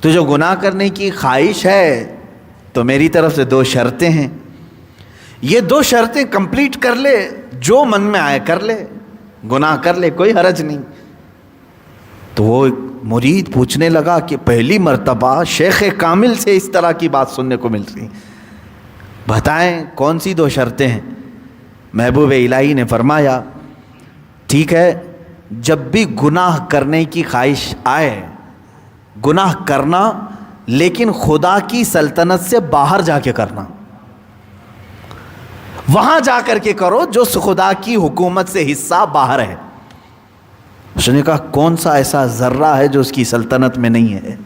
تجھے گناہ کرنے کی خواہش ہے تو میری طرف سے 2 شرطیں ہیں, یہ 2 شرطیں کمپلیٹ کر لے, جو من میں آئے کر لے, گناہ کر لے, کوئی حرج نہیں. تو وہ مرید پوچھنے لگا کہ پہلی مرتبہ شیخ کامل سے اس طرح کی بات سننے کو مل رہی, بتائیں کون سی 2 شرطیں ہیں؟ محبوب الہی نے فرمایا ٹھیک ہے, جب بھی گناہ کرنے کی خواہش آئے, گناہ کرنا لیکن خدا کی سلطنت سے باہر جا کے کرنا, وہاں جا کر کے کرو جو خدا کی حکومت سے حصہ باہر ہے. اس نے کہا کون سا ایسا ذرہ ہے جو اس کی سلطنت میں نہیں ہے؟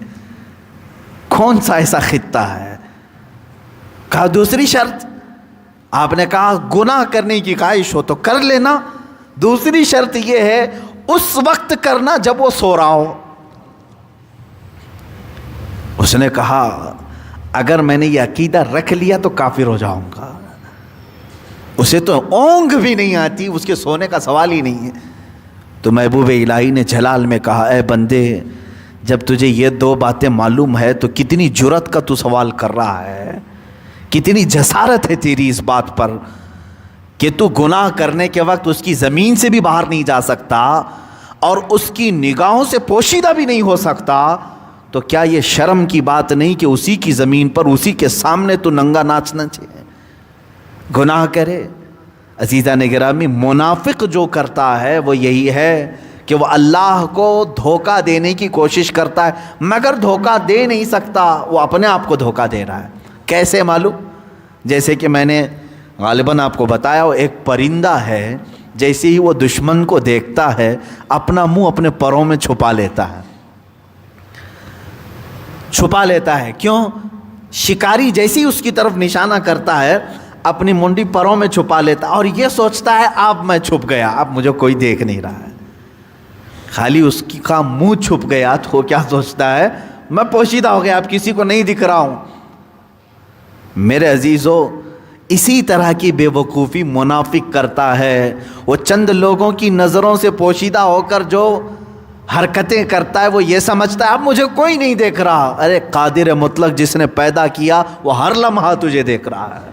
کون سا ایسا خطہ ہے؟ کہا دوسری شرط. آپ نے کہا گناہ کرنے کی خواہش ہو تو کر لینا، دوسری شرط یہ ہے اس وقت کرنا جب وہ سو رہا ہو. اس نے کہا اگر میں نے یہ عقیدہ رکھ لیا تو کافر ہو جاؤں گا. اسے تو اونگ بھی نہیں آتی، اس کے سونے کا سوال ہی نہیں ہے. تو محبوب الہی نے جلال میں کہا اے بندے، جب تجھے یہ دو باتیں معلوم ہے تو کتنی جرأت کا تو سوال کر رہا ہے، کتنی جسارت ہے تیری اس بات پر کہ تو گناہ کرنے کے وقت اس کی زمین سے بھی باہر نہیں جا سکتا اور اس کی نگاہوں سے پوشیدہ بھی نہیں ہو سکتا. تو کیا یہ شرم کی بات نہیں کہ اسی کی زمین پر اسی کے سامنے تو ننگا ناچنا چاہیے، گناہ کرے؟ عزیزان گرامی، منافق جو کرتا ہے وہ یہی ہے کہ وہ اللہ کو دھوکہ دینے کی کوشش کرتا ہے مگر دھوکہ دے نہیں سکتا، وہ اپنے آپ کو دھوکہ دے رہا ہے. کیسے معلوم؟ جیسے کہ میں نے غالباً آپ کو بتایا، وہ ایک پرندہ ہے، جیسے ہی وہ دشمن کو دیکھتا ہے اپنا منہ اپنے پروں میں چھپا لیتا ہے. چھپا لیتا ہے کیوں؟ شکاری جیسی اس کی طرف نشانہ کرتا ہے اپنی منڈی پروں میں چھپا لیتا ہے اور یہ سوچتا ہے اب میں چھپ گیا، اب مجھے کوئی دیکھ نہیں رہا ہے. خالی اس کا منہ چھپ گیا تو وہ کیا سوچتا ہے؟ میں پوشیدہ ہو گیا، اب کسی کو نہیں دکھ رہا ہوں. میرے عزیزو، اسی طرح کی بے وقوفی منافق کرتا ہے. وہ چند لوگوں کی نظروں سے پوشیدہ ہو کر جو حرکتیں کرتا ہے وہ یہ سمجھتا ہے اب مجھے کوئی نہیں دیکھ رہا. ارے قادر مطلق جس نے پیدا کیا وہ ہر لمحہ تجھے دیکھ رہا ہے.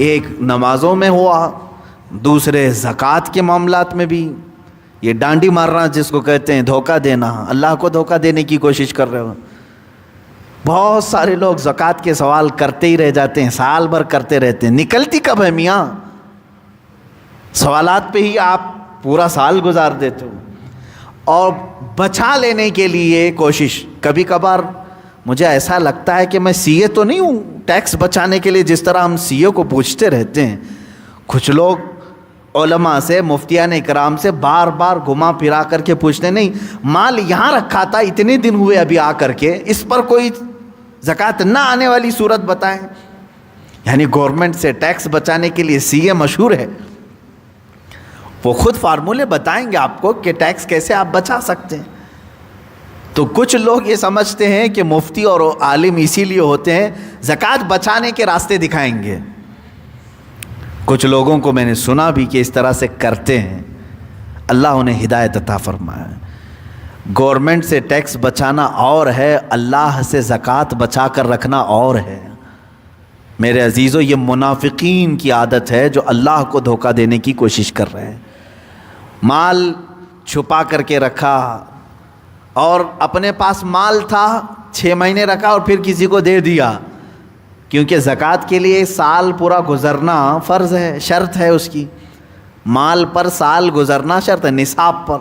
ایک نمازوں میں ہوا، دوسرے زکوٰۃ کے معاملات میں بھی. یہ ڈانڈی مارنا جس کو کہتے ہیں دھوکہ دینا، اللہ کو دھوکہ دینے کی کوشش کر رہے ہو. بہت سارے لوگ زکوٰۃ کے سوال کرتے ہی رہ جاتے ہیں، سال بھر کرتے رہتے ہیں. نکلتی کب ہے میاں؟ سوالات پہ ہی آپ پورا سال گزار دیتے ہو. اور بچا لینے کے لیے کوشش، کبھی کبھار مجھے ایسا لگتا ہے کہ میں سی اے تو نہیں ہوں، ٹیکس بچانے کے لیے جس طرح ہم سی اے کو پوچھتے رہتے ہیں، کچھ لوگ علماء سے، مفتیان اکرام سے بار بار گھما پھرا کر کے پوچھتے نہیں مال یہاں رکھا تھا اتنے دن ہوئے ابھی آ کر کے، اس پر کوئی زکوٰۃ نہ آنے والی صورت بتائیں. یعنی گورنمنٹ سے ٹیکس بچانے کے لیے سی اے مشہور ہے، وہ خود فارمولے بتائیں گے آپ کو کہ ٹیکس کیسے آپ بچا سکتے ہیں. تو کچھ لوگ یہ سمجھتے ہیں کہ مفتی اور عالم اسی لیے ہوتے ہیں زکوٰۃ بچانے کے راستے دکھائیں گے. کچھ لوگوں کو میں نے سنا بھی کہ اس طرح سے کرتے ہیں. اللہ انہیں ہدایت عطا فرمائے. گورنمنٹ سے ٹیکس بچانا اور ہے، اللہ سے زکوٰۃ بچا کر رکھنا اور ہے. میرے عزیزو، یہ منافقین کی عادت ہے جو اللہ کو دھوکہ دینے کی کوشش کر رہے ہیں. مال چھپا کر کے رکھا اور اپنے پاس مال تھا 6 مہینے رکھا اور پھر کسی کو دے دیا، کیونکہ زکوٰۃ کے لیے سال پورا گزرنا فرض ہے، شرط ہے اس کی. مال پر سال گزرنا شرط ہے، نصاب پر.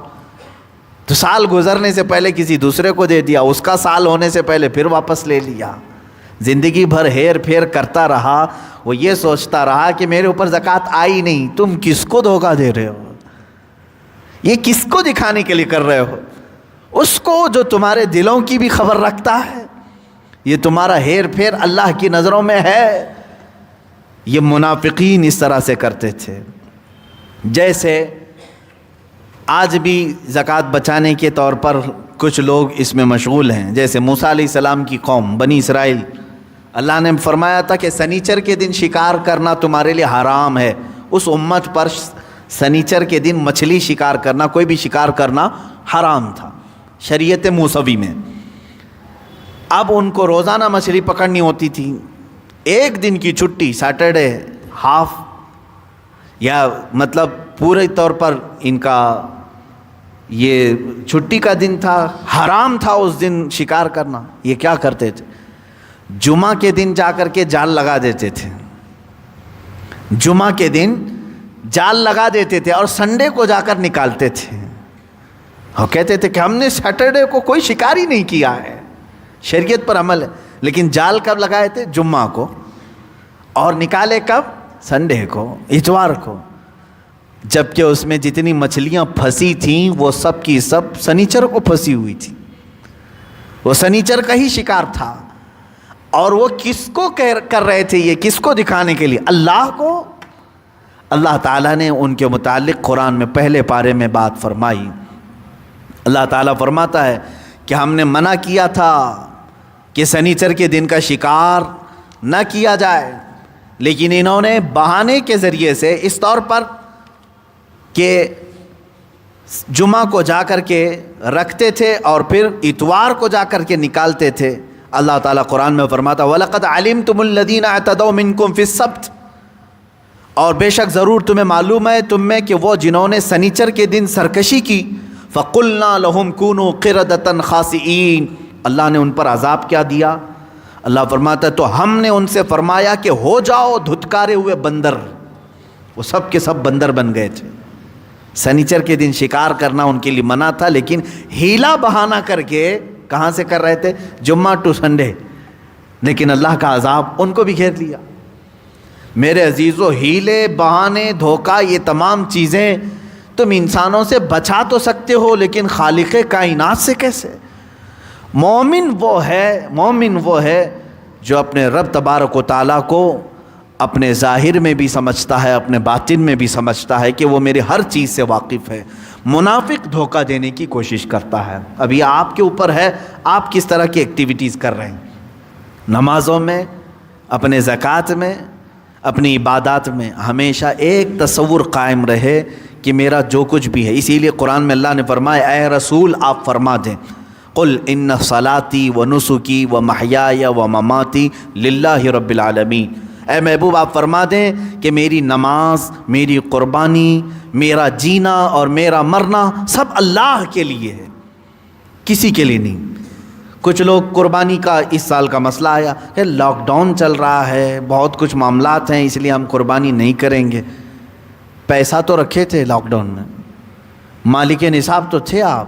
تو سال گزرنے سے پہلے کسی دوسرے کو دے دیا، اس کا سال ہونے سے پہلے پھر واپس لے لیا. زندگی بھر ہیر پھیر کرتا رہا. وہ یہ سوچتا رہا کہ میرے اوپر زکوٰۃ آئی نہیں. تم کس کو دھوکہ دے رہے ہو؟ یہ کس کو دکھانے کے لیے کر رہے ہو؟ اس کو جو تمہارے دلوں کی بھی خبر رکھتا ہے. یہ تمہارا ہیر پھیر اللہ کی نظروں میں ہے. یہ منافقین اس طرح سے کرتے تھے. جیسے آج بھی زکوٰۃ بچانے کے طور پر کچھ لوگ اس میں مشغول ہیں. جیسے موسیٰ علیہ السلام کی قوم بنی اسرائیل، اللہ نے فرمایا تھا کہ سنیچر کے دن شکار کرنا تمہارے لیے حرام ہے. اس امت پر سنیچر کے دن مچھلی شکار کرنا، کوئی بھی شکار کرنا حرام تھا شریعت موسوی میں. اب ان کو روزانہ مچھلی پکڑنی ہوتی تھی. ایک دن کی چھٹی، سیٹرڈے ہاف، یا مطلب پورے طور پر ان کا یہ چھٹی کا دن تھا، حرام تھا اس دن شکار کرنا. یہ کیا کرتے تھے؟ جمعہ کے دن جا کر کے جال لگا دیتے تھے. جمعہ کے دن جال لگا دیتے تھے اور سنڈے کو جا کر نکالتے تھے. اور کہتے تھے کہ ہم نے سیٹرڈے کو کوئی شکار ہی نہیں کیا ہے، شریعت پر عمل ہے. لیکن جال کب لگائے تھے؟ جمعہ کو. اور نکالے کب؟ سنڈے کو، اتوار کو. جبکہ اس میں جتنی مچھلیاں پھنسی تھیں وہ سب کی سب سنیچر کو پھنسی ہوئی تھی، وہ سنیچر کا ہی شکار تھا۔ اور وہ کس کو کر رہے تھے؟ یہ کس کو دکھانے کے لیے؟ اللہ کو۔ اللہ تعالیٰ نے ان کے متعلق قرآن میں پہلے پارے میں بات فرمائی۔ اللہ تعالیٰ فرماتا ہے کہ ہم نے منع کیا تھا کہ سنیچر کے دن کا شکار نہ کیا جائے، لیکن انہوں نے بہانے کے ذریعے سے اس طور پر کہ جمعہ کو جا کر کے رکھتے تھے اور پھر اتوار کو جا کر کے نکالتے تھے۔ اللہ تعالیٰ قرآن میں فرماتا وَلَقَدْ عَلِمْتُمُ الَّذِينَ اعْتَدَوْا مِنْكُمْ فِي السَّبْتِ، اور بے شک ضرور تمہیں معلوم ہے تم میں کہ وہ جنہوں نے سنیچر کے دن سرکشی کی، فَقُلْنَا لَهُمْ كُونُوا قِرَدَةً خَاسِئِينَ، اللہ نے ان پر عذاب کیا دیا؟ اللہ فرماتا ہے تو ہم نے ان سے فرمایا کہ ہو جاؤ دھتکارے ہوئے بندر۔ وہ سب کے سب بندر بن گئے تھے۔ سنیچر کے دن شکار کرنا ان کے لیے منع تھا، لیکن ہیلا بہانہ کر کے کہاں سے کر رہے تھے؟ جمعہ ٹو سنڈے۔ لیکن اللہ کا عذاب ان کو بھی گھیر لیا۔ میرے عزیزو، ہیلے، بہانے، دھوکہ، یہ تمام چیزیں تم انسانوں سے بچا تو سکتے ہو، لیکن خالق کائنات سے کیسے؟ مومن وہ ہے جو اپنے رب تبارک و تعالیٰ کو اپنے ظاہر میں بھی سمجھتا ہے، اپنے باطن میں بھی سمجھتا ہے کہ وہ میرے ہر چیز سے واقف ہے۔ منافق دھوکہ دینے کی کوشش کرتا ہے۔ اب یہ آپ کے اوپر ہے، آپ کس طرح کی ایکٹیویٹیز کر رہے ہیں۔ نمازوں میں، اپنے زکوٰۃ میں، اپنی عبادات میں ہمیشہ ایک تصور قائم رہے کہ میرا جو کچھ بھی ہے۔ اسی لیے قرآن میں اللہ نے فرمایا اے رسول آپ فرما دیں قل ان صلاتی و نسکی و محیای و مماتی للہ رب العالمین، اے محبوب آپ فرما دیں کہ میری نماز، میری قربانی، میرا جینا اور میرا مرنا سب اللہ کے لیے ہے، کسی کے لیے نہیں۔ کچھ لوگ قربانی کا اس سال کا مسئلہ آیا کہ لاک ڈاؤن چل رہا ہے، بہت کچھ معاملات ہیں، اس لیے ہم قربانی نہیں کریں گے۔ پیسہ تو رکھے تھے لاک ڈاؤن میں، مالک نصاب تو تھے آپ،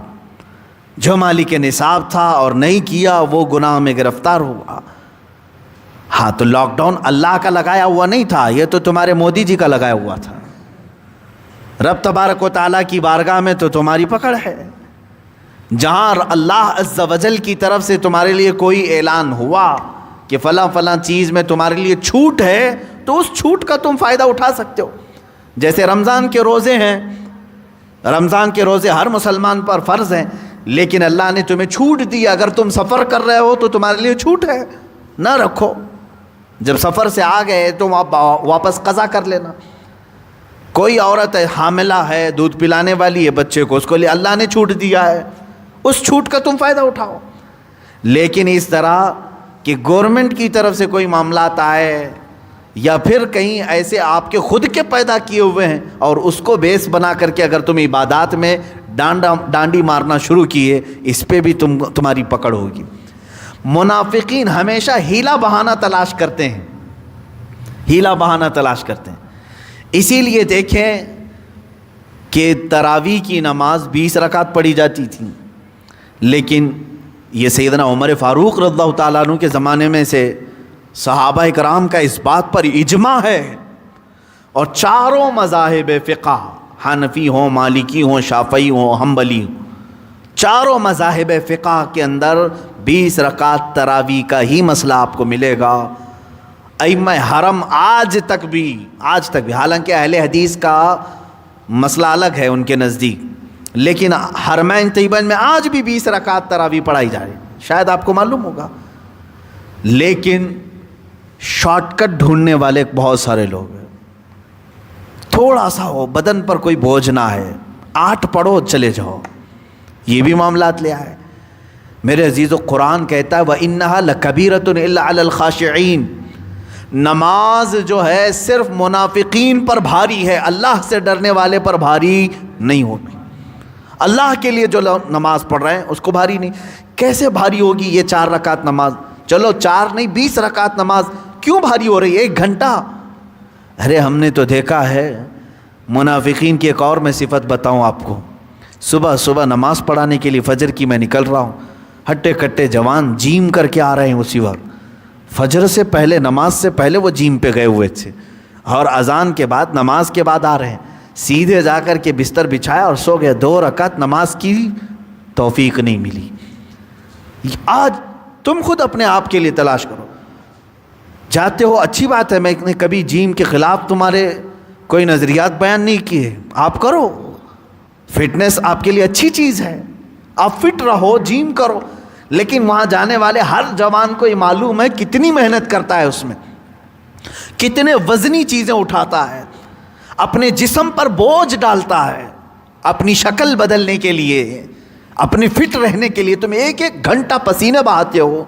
جو مالک نصاب تھا اور نہیں کیا وہ گناہ میں گرفتار ہوا۔ ہاں تو لاک ڈاؤن اللہ کا لگایا ہوا نہیں تھا، یہ تو تمہارے مودی جی کا لگایا ہوا تھا۔ رب تبارک و تعالیٰ کی بارگاہ میں تو تمہاری پکڑ ہے۔ جہاں اللہ عز و جل کی طرف سے تمہارے لیے کوئی اعلان ہوا کہ فلاں فلاں چیز میں تمہارے لیے چھوٹ ہے، تو اس چھوٹ کا تم فائدہ اٹھا سکتے ہو۔ جیسے رمضان کے روزے ہیں، رمضان کے روزے ہر مسلمان پر فرض ہیں، لیکن اللہ نے تمہیں چھوٹ دی، اگر تم سفر کر رہے ہو تو تمہارے لیے چھوٹ ہے، نہ رکھو۔ جب سفر سے آ گئے تو واپس قضا کر لینا۔ کوئی عورت ہے، حاملہ ہے، دودھ پلانے والی ہے بچے کو، اس کو لیے اللہ نے چھوٹ دیا ہے، اس چھوٹ کا تم فائدہ اٹھاؤ۔ لیکن اس طرح کہ گورنمنٹ کی طرف سے کوئی معاملات آئے یا پھر کہیں ایسے آپ کے خود کے پیدا کیے ہوئے ہیں اور اس کو بیس بنا کر کے اگر تم عبادات میں ڈانڈی مارنا شروع کیے، اس پہ بھی تمہاری پکڑ ہوگی۔ منافقین ہمیشہ ہیلا بہانہ تلاش کرتے ہیں، ہیلا بہانہ تلاش کرتے ہیں۔ اسی لیے دیکھیں کہ تراویح کی نماز 20 رکعت پڑھی جاتی تھی، لیکن یہ سیدنا عمر فاروق رضی اللہ تعالیٰ عنہ کے زمانے میں سے صحابہ کرام کا اس بات پر اجماع ہے، اور چاروں مذاہب فقہ، حنفی ہوں، مالکی ہوں، شافعی ہوں، حنبلی ہوں، چاروں مذاہب فقہ کے اندر 20 رکعت تراویح کا ہی مسئلہ آپ کو ملے گا۔ ائمہ حرم آج تک بھی، حالانکہ اہل حدیث کا مسئلہ الگ ہے ان کے نزدیک، لیکن حرمین طیبین میں آج بھی 20 رکعت تراویح پڑھائی جا رہی ہے، شاید آپ کو معلوم ہوگا۔ لیکن شارٹ کٹ ڈھونڈنے والے بہت سارے لوگ ہیں، تھوڑا سا ہو، بدن پر کوئی بوجھ نہ ہے، 8 پڑھو چلے جاؤ، یہ بھی معاملات لے آئے۔ میرے عزیزو، قرآن کہتا ہے وَإِنَّهَا لَكَبِيرَةٌ إِلَّا عَلَى الْخَاشِعِينَ، نماز جو ہے صرف منافقین پر بھاری ہے، اللہ سے ڈرنے والے پر بھاری نہیں ہوگی۔ اللہ کے لیے جو نماز پڑھ رہے ہیں اس کو بھاری نہیں۔ کیسے بھاری ہوگی یہ 4 رکعت نماز؟ چلو 4 نہیں 20 رکعت نماز کیوں بھاری ہو رہی ہے؟ 1 گھنٹہ۔ ارے ہم نے تو دیکھا ہے منافقین کی ایک اور میں صفت بتاؤں آپ کو، صبح صبح نماز پڑھانے کے لیے فجر کی میں نکل رہا ہوں، ہٹے کٹے جوان جیم کر کے آ رہے ہیں، اسی وقت فجر سے پہلے، نماز سے پہلے وہ جیم پہ گئے ہوئے تھے، اور اذان کے بعد، نماز کے بعد آ رہے ہیں، سیدھے جا کر کے بستر بچھایا اور سو گئے. 2 رکعت نماز کی توفیق نہیں ملی. آج تم خود اپنے آپ کے لیے تلاش کرو. جاتے ہو اچھی بات ہے, میں نے کبھی جیم کے خلاف تمہارے کوئی نظریات بیان نہیں کیے, آپ کرو, فٹنس آپ کے لیے اچھی چیز ہے, آپ فٹ رہو, جیم کرو. لیکن وہاں جانے والے ہر جوان کو یہ معلوم ہے کتنی محنت کرتا ہے, اس میں کتنے وزنی چیزیں اٹھاتا ہے, اپنے جسم پر بوجھ ڈالتا ہے اپنی شکل بدلنے کے لیے, اپنے فٹ رہنے کے لیے. تم 1 گھنٹہ پسینے بہاتے ہو,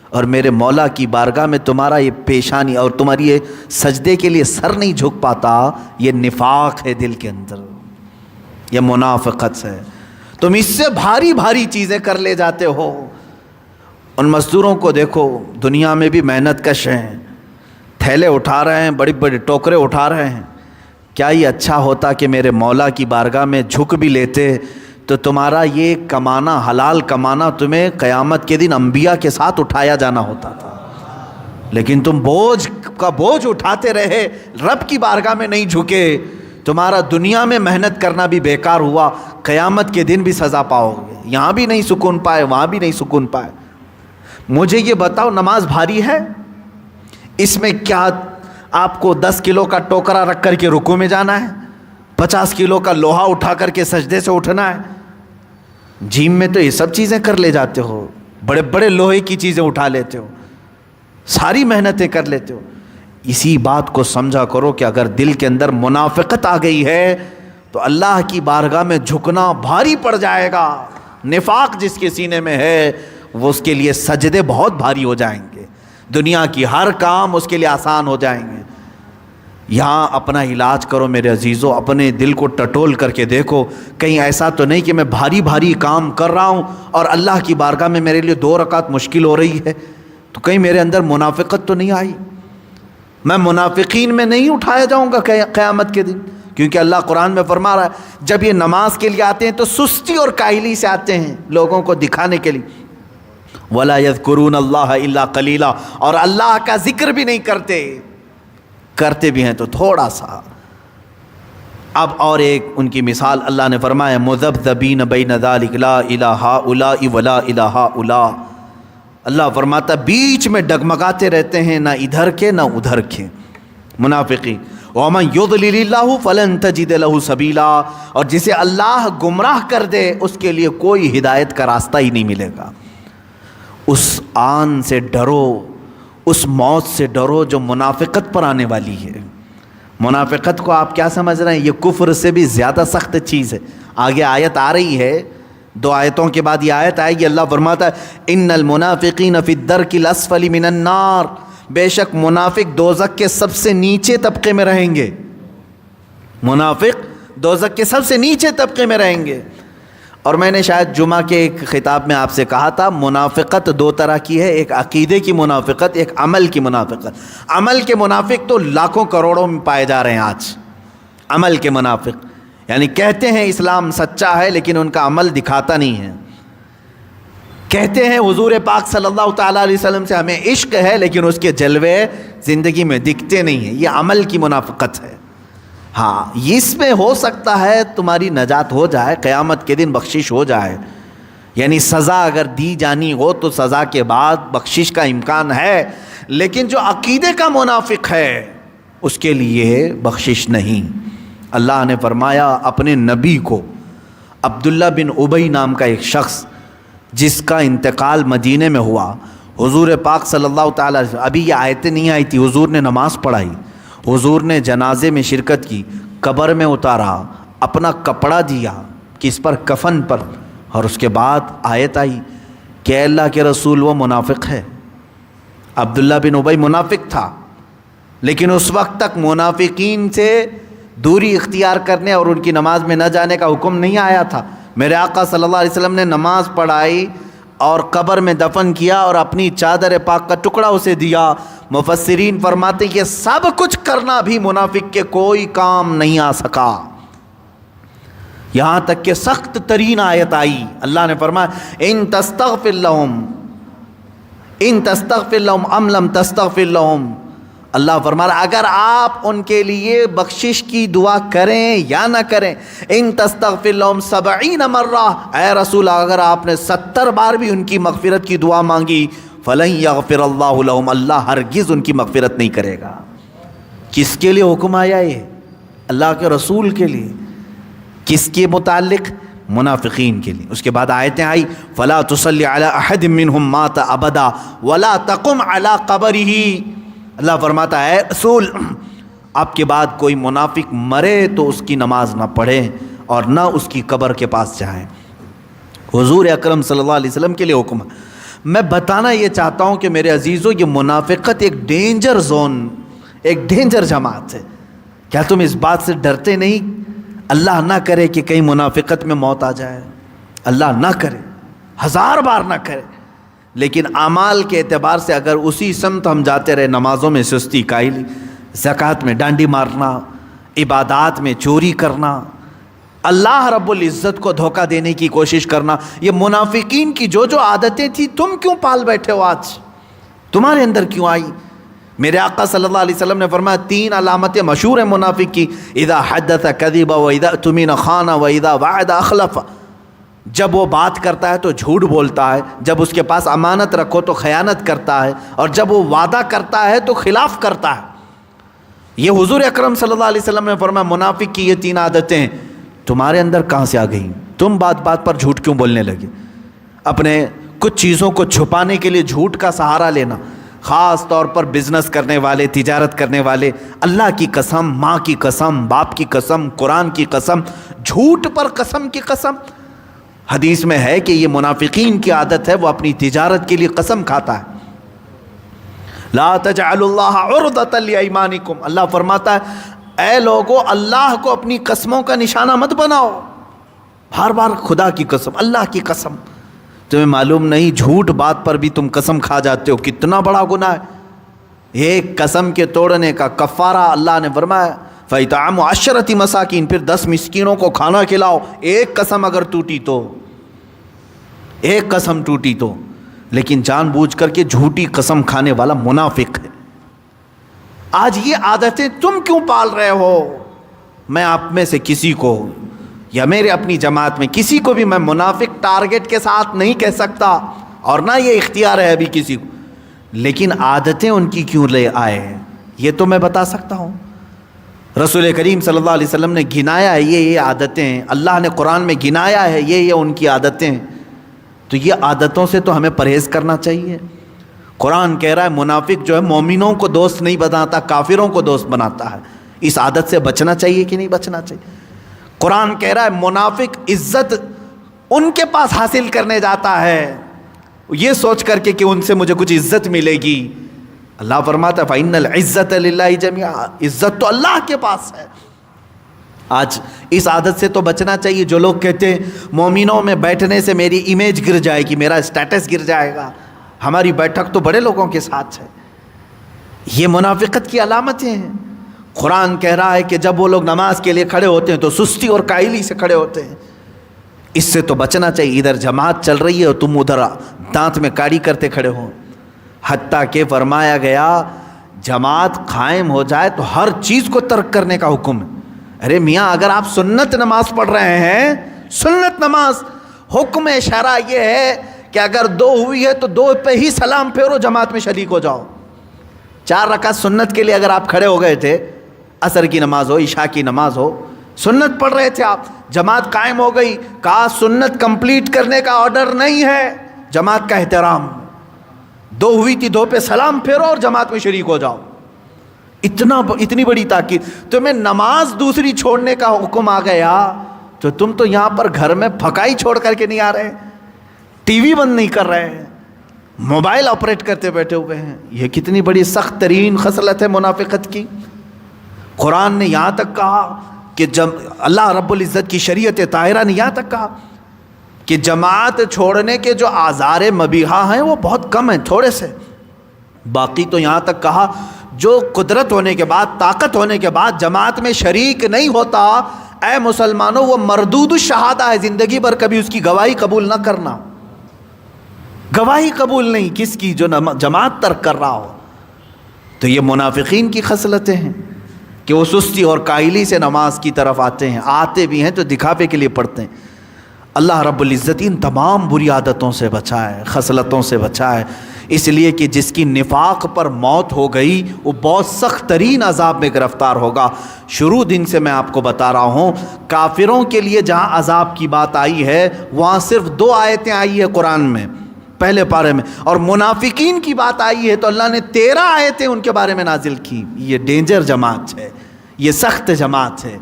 اور میرے مولا کی بارگاہ میں تمہارا یہ پیشانی اور تمہاری یہ سجدے کے لیے سر نہیں جھک پاتا. یہ نفاق ہے دل کے اندر, یہ منافقت ہے. تم اس سے بھاری بھاری چیزیں کر لے جاتے ہو. ان مزدوروں کو دیکھو, دنیا میں بھی محنت کش ہیں, تھیلے اٹھا رہے ہیں, بڑی بڑی ٹوکرے اٹھا رہے ہیں. کیا یہ اچھا ہوتا کہ میرے مولا کی بارگاہ میں جھک بھی لیتے تو تمہارا یہ کمانا, حلال کمانا, تمہیں قیامت کے دن انبیاء کے ساتھ اٹھایا جانا ہوتا تھا. لیکن تم بوجھ کا بوجھ اٹھاتے رہے, رب کی بارگاہ میں نہیں جھکے. تمہارا دنیا میں محنت کرنا بھی بیکار ہوا, قیامت کے دن بھی سزا پاؤ گے. یہاں بھی نہیں سکون پائے, وہاں بھی نہیں سکون پائے. مجھے یہ بتاؤ, نماز بھاری ہے؟ اس میں کیا آپ کو 10 کلو کا ٹوکرا رکھ کر کے رکوع میں جانا ہے, 50 کلو کا لوہا اٹھا کر کے سجدے سے اٹھنا ہے؟ جیم میں تو یہ سب چیزیں کر لے جاتے ہو, بڑے بڑے لوہے کی چیزیں اٹھا لیتے ہو, ساری محنتیں کر لیتے ہو. اسی بات کو سمجھا کرو کہ اگر دل کے اندر منافقت آ گئی ہے تو اللہ کی بارگاہ میں جھکنا بھاری پڑ جائے گا. نفاق جس کے سینے میں ہے وہ اس کے لیے سجدے بہت بھاری ہو جائیں گے, دنیا کی ہر کام اس کے لیے آسان ہو جائیں گے. یہاں اپنا علاج کرو میرے عزیزو, اپنے دل کو ٹٹول کر کے دیکھو, کہیں ایسا تو نہیں کہ میں بھاری بھاری کام کر رہا ہوں اور اللہ کی بارگاہ میں میرے لیے 2 رکعت مشکل ہو رہی ہے, تو کہیں میرے اندر منافقت تو نہیں آئی, میں منافقین میں نہیں اٹھایا جاؤں گا قیامت کے دن. کیونکہ اللہ قرآن میں فرما رہا ہے جب یہ نماز کے لیے آتے ہیں تو سستی اور کاہلی سے آتے ہیں, لوگوں کو دکھانے کے لیے. وَلَا يَذْكُرُونَ اللَّهَ إِلَّا قَلِيلًا, اور اللہ کا ذکر بھی نہیں کرتے, کرتے بھی ہیں تو تھوڑا سا. اب اور ایک ان کی مثال اللہ نے فرمایا, مُذَبْذَبِينَ بَيْنَ ذَلِكَ لَا إِلَىٰ هَٰؤُلَاءِ وَلَا إِلَىٰ هَٰؤُلَاءِ. اللہ فرماتا بیچ میں ڈگمگاتے رہتے ہیں, نہ ادھر کے نہ ادھر کے منافقین. وَمَن يُضْلِلِ اللَّهُ فَلَن تَجِدَ لَهُ سَبِيلًا, اور جسے اللہ گمراہ کر دے اس کے لیے کوئی ہدایت کا راستہ ہی نہیں ملے گا. اس آن سے ڈرو, اس موت سے ڈرو جو منافقت پر آنے والی ہے. منافقت کو آپ کیا سمجھ رہے ہیں؟ یہ کفر سے بھی زیادہ سخت چیز ہے. آگے آیت آ رہی ہے, 2 آیتوں کے بعد یہ آیت آئے گی. اللہ فرماتا ہے ان المنافقین فی الدرک الاسفل من النار, بے شک منافق دوزخ کے سب سے نیچے طبقے میں رہیں گے. منافق دوزخ کے سب سے نیچے طبقے میں رہیں گے. اور میں نے شاید جمعہ کے ایک خطاب میں آپ سے کہا تھا, منافقت 2 طرح کی ہے, ایک عقیدے کی منافقت, ایک عمل کی منافقت. عمل کے منافق تو لاکھوں کروڑوں میں پائے جا رہے ہیں آج. عمل کے منافق یعنی کہتے ہیں اسلام سچا ہے لیکن ان کا عمل دکھاتا نہیں ہے. کہتے ہیں حضور پاک صلی اللہ تعالیٰ علیہ وسلم سے ہمیں عشق ہے لیکن اس کے جلوے زندگی میں دکھتے نہیں ہیں. یہ عمل کی منافقت ہے. ہاں, اس میں ہو سکتا ہے تمہاری نجات ہو جائے, قیامت کے دن بخشش ہو جائے, یعنی سزا اگر دی جانی ہو تو سزا کے بعد بخشش کا امکان ہے. لیکن جو عقیدے کا منافق ہے اس کے لیے بخشش نہیں. اللہ نے فرمایا اپنے نبی کو, عبداللہ بن ابی نام کا ایک شخص جس کا انتقال مدینے میں ہوا, حضور پاک صلی اللہ تعالیٰ علیہ وسلم, ابھی یہ آیتیں نہیں آئی تھی, حضور نے نماز پڑھائی, حضور نے جنازے میں شرکت کی, قبر میں اتارا, اپنا کپڑا دیا کس پر, کفن پر, اور اس کے بعد آیت آئی کہ اللہ کے رسول وہ منافق ہے. عبداللہ بن ابی منافق تھا لیکن اس وقت تک منافقین سے دوری اختیار کرنے اور ان کی نماز میں نہ جانے کا حکم نہیں آیا تھا. میرے آقا صلی اللہ علیہ وسلم نے نماز پڑھائی اور قبر میں دفن کیا اور اپنی چادر پاک کا ٹکڑا اسے دیا. مفسرین فرماتے کہ سب کچھ کرنا بھی منافق کے کوئی کام نہیں آ سکا, یہاں تک کہ سخت ترین آیت آئی. اللہ نے فرمایا ان تستغفر لهم ام لم تستغفر لهم, اللہ فرما رہا اگر آپ ان کے لیے بخشش کی دعا کریں یا نہ کریں، ان تستغفر لهم 70 مرہ، اے رسول اگر آپ نے 70 بار بھی ان کی مغفرت کی دعا مانگی، فلن یغفر اللہ لهم، اللہ ہرگز ان کی مغفرت نہیں کرے گا۔ کس کے لیے حکم آیا یہ؟ اللہ کے رسول کے لیے۔ کس کے متعلق؟ منافقین کے لیے۔ اس کے بعد آیتیں آئی فلا تصلی علی احد منهم مات ابدا ولا تقم علی قبرہ۔ اللہ فرماتا ہے رسول آپ کے بعد کوئی منافق مرے تو اس کی نماز نہ پڑھیں اور نہ اس کی قبر کے پاس جائیں۔ حضور اکرم صلی اللہ علیہ وسلم کے لیے حکم ہے۔ میں بتانا یہ چاہتا ہوں کہ میرے عزیزو، یہ منافقت ایک ڈینجر زون، ایک ڈینجر جماعت ہے۔ کیا تم اس بات سے ڈرتے نہیں؟ اللہ نہ کرے کہ کہیں منافقت میں موت آ جائے، اللہ نہ کرے، 1000 بار نہ کرے، لیکن اعمال کے اعتبار سے اگر اسی سمت ہم جاتے رہے، نمازوں میں سستی کائلی، زکوٰۃ میں ڈانڈی مارنا، عبادات میں چوری کرنا، اللہ رب العزت کو دھوکہ دینے کی کوشش کرنا، یہ منافقین کی جو عادتیں تھیں تم کیوں پال بیٹھے ہو؟ آج تمہارے اندر کیوں آئی؟ میرے آقا صلی اللہ علیہ وسلم نے فرمایا 3 علامتیں مشہور ہیں منافق کی، اذا حدث کذب واذا اؤتمن خان واذا وعد اخلف۔ جب وہ بات کرتا ہے تو جھوٹ بولتا ہے، جب اس کے پاس امانت رکھو تو خیانت کرتا ہے، اور جب وہ وعدہ کرتا ہے تو خلاف کرتا ہے۔ یہ حضور اکرم صلی اللہ علیہ وسلم نے فرمایا منافق کی یہ 3 عادتیں تمہارے اندر کہاں سے آ گئیں؟ تم بات بات پر جھوٹ کیوں بولنے لگے؟ اپنے کچھ چیزوں کو چھپانے کے لیے جھوٹ کا سہارا لینا، خاص طور پر بزنس کرنے والے، تجارت کرنے والے، اللہ کی قسم، ماں کی قسم، باپ کی قسم، قرآن کی قسم، جھوٹ پر قسم کی قسم۔ حدیث میں ہے کہ یہ منافقین کی عادت ہے، وہ اپنی تجارت کے لیے قسم کھاتا ہے۔ لا تجعلوا اللہ عرضۃ لایمانکم، اللہ فرماتا ہے اے لوگو اللہ کو اپنی قسموں کا نشانہ مت بناؤ، بار بار خدا کی قسم، اللہ کی قسم۔ تمہیں معلوم نہیں جھوٹ بات پر بھی تم قسم کھا جاتے ہو، کتنا بڑا گناہ ہے۔ ایک قسم کے توڑنے کا کفارہ اللہ نے فرمایا فَإِطْعَامُ 10 مساکین، پھر 10 مسکینوں کو کھانا کھلاؤ۔ ایک قسم اگر ٹوٹی تو، ایک قسم ٹوٹی تو، لیکن جان بوجھ کر کے جھوٹی قسم کھانے والا منافق ہے۔ آج یہ عادتیں تم کیوں پال رہے ہو؟ میں آپ میں سے کسی کو یا میرے اپنی جماعت میں کسی کو بھی میں منافق ٹارگٹ کے ساتھ نہیں کہہ سکتا، اور نہ یہ اختیار ہے ابھی کسی کو، لیکن عادتیں ان کی کیوں لے آئے ہیں یہ تو میں بتا سکتا ہوں۔ رسول کریم صلی اللہ علیہ وسلم نے گنایا ہے یہ عادتیں، اللہ نے قرآن میں گنایا ہے یہ ان کی عادتیں، تو یہ عادتوں سے تو ہمیں پرہیز کرنا چاہیے۔ قرآن کہہ رہا ہے منافق جو ہے مومنوں کو دوست نہیں بناتا، کافروں کو دوست بناتا ہے۔ اس عادت سے بچنا چاہیے کہ نہیں بچنا چاہیے؟ قرآن کہہ رہا ہے منافق عزت ان کے پاس حاصل کرنے جاتا ہے یہ سوچ کر کے کہ ان سے مجھے کچھ عزت ملے گی۔ اللہ فرماتا ہے فَإِنَّ الْعِزَّةَ لِلَّهِ جَمِيعًا، عزت تو اللہ کے پاس ہے۔ آج اس عادت سے تو بچنا چاہیے۔ جو لوگ کہتے ہیں مومنوں میں بیٹھنے سے میری امیج گر جائے گی، میرا اسٹیٹس گر جائے گا، ہماری بیٹھک تو بڑے لوگوں کے ساتھ ہے، یہ منافقت کی علامتیں ہیں۔ قرآن کہہ رہا ہے کہ جب وہ لوگ نماز کے لیے کھڑے ہوتے ہیں تو سستی اور کائلی سے کھڑے ہوتے ہیں۔ اس سے تو بچنا چاہیے۔ ادھر جماعت چل رہی ہے اور تم ادھر دانت میں کاڑی کرتے کھڑے ہو۔ حتیٰ کہ فرمایا گیا جماعت قائم ہو جائے تو ہر چیز کو ترک کرنے کا حکم ہے۔ ارے میاں اگر آپ سنت نماز پڑھ رہے ہیں، سنت نماز، حکم شرع یہ ہے کہ اگر 2 ہوئی ہے تو 2 پہ ہی سلام پھیرو، جماعت میں شریک ہو جاؤ۔ 4 رکعت سنت کے لیے اگر آپ کھڑے ہو گئے تھے، عصر کی نماز ہو، عشاء کی نماز ہو، سنت پڑھ رہے تھے آپ، جماعت قائم ہو گئی، کہا سنت کمپلیٹ کرنے کا آرڈر نہیں ہے، جماعت کا احترام، 2 ہوئی تھی 2 پہ سلام پھیرو اور جماعت میں شریک ہو جاؤ۔ اتنی بڑی تاکید، تمہیں نماز دوسری چھوڑنے کا حکم آ گیا تو تم تو یہاں پر گھر میں پھکائی چھوڑ کر کے نہیں آ رہے، ٹی وی بند نہیں کر رہے ہیں، موبائل آپریٹ کرتے بیٹھے ہوئے ہیں۔ یہ کتنی بڑی سخت ترین خصلت ہے منافقت کی۔ قرآن نے یہاں تک کہا کہ جب اللہ رب العزت کی شریعت طاہرہ نے یہاں تک کہا کہ جماعت چھوڑنے کے جو آزار مبیحہ ہیں وہ بہت کم ہیں، تھوڑے سے۔ باقی تو یہاں تک کہا جو قدرت ہونے کے بعد، طاقت ہونے کے بعد جماعت میں شریک نہیں ہوتا، اے مسلمانوں وہ مردود الشہادہ ہے، زندگی بھر کبھی اس کی گواہی قبول نہ کرنا۔ گواہی قبول نہیں کس کی؟ جو جماعت ترک کر رہا ہو۔ تو یہ منافقین کی خصلتیں ہیں کہ وہ سستی اور کائلی سے نماز کی طرف آتے ہیں، آتے بھی ہیں تو دکھاوے کے لیے پڑھتے ہیں۔ اللہ رب العزت ان تمام بری عادتوں سے بچائے، خصلتوں سے بچائے، اس لیے کہ جس کی نفاق پر موت ہو گئی وہ بہت سخت ترین عذاب میں گرفتار ہوگا۔ شروع دن سے میں آپ کو بتا رہا ہوں، کافروں کے لیے جہاں عذاب کی بات آئی ہے وہاں صرف 2 آیتیں آئی ہے قرآن میں، پہلے پارے میں، اور منافقین کی بات آئی ہے تو اللہ نے 13 آیتیں ان کے بارے میں نازل کی۔ یہ ڈینجر جماعت ہے، یہ سخت جماعت ہے،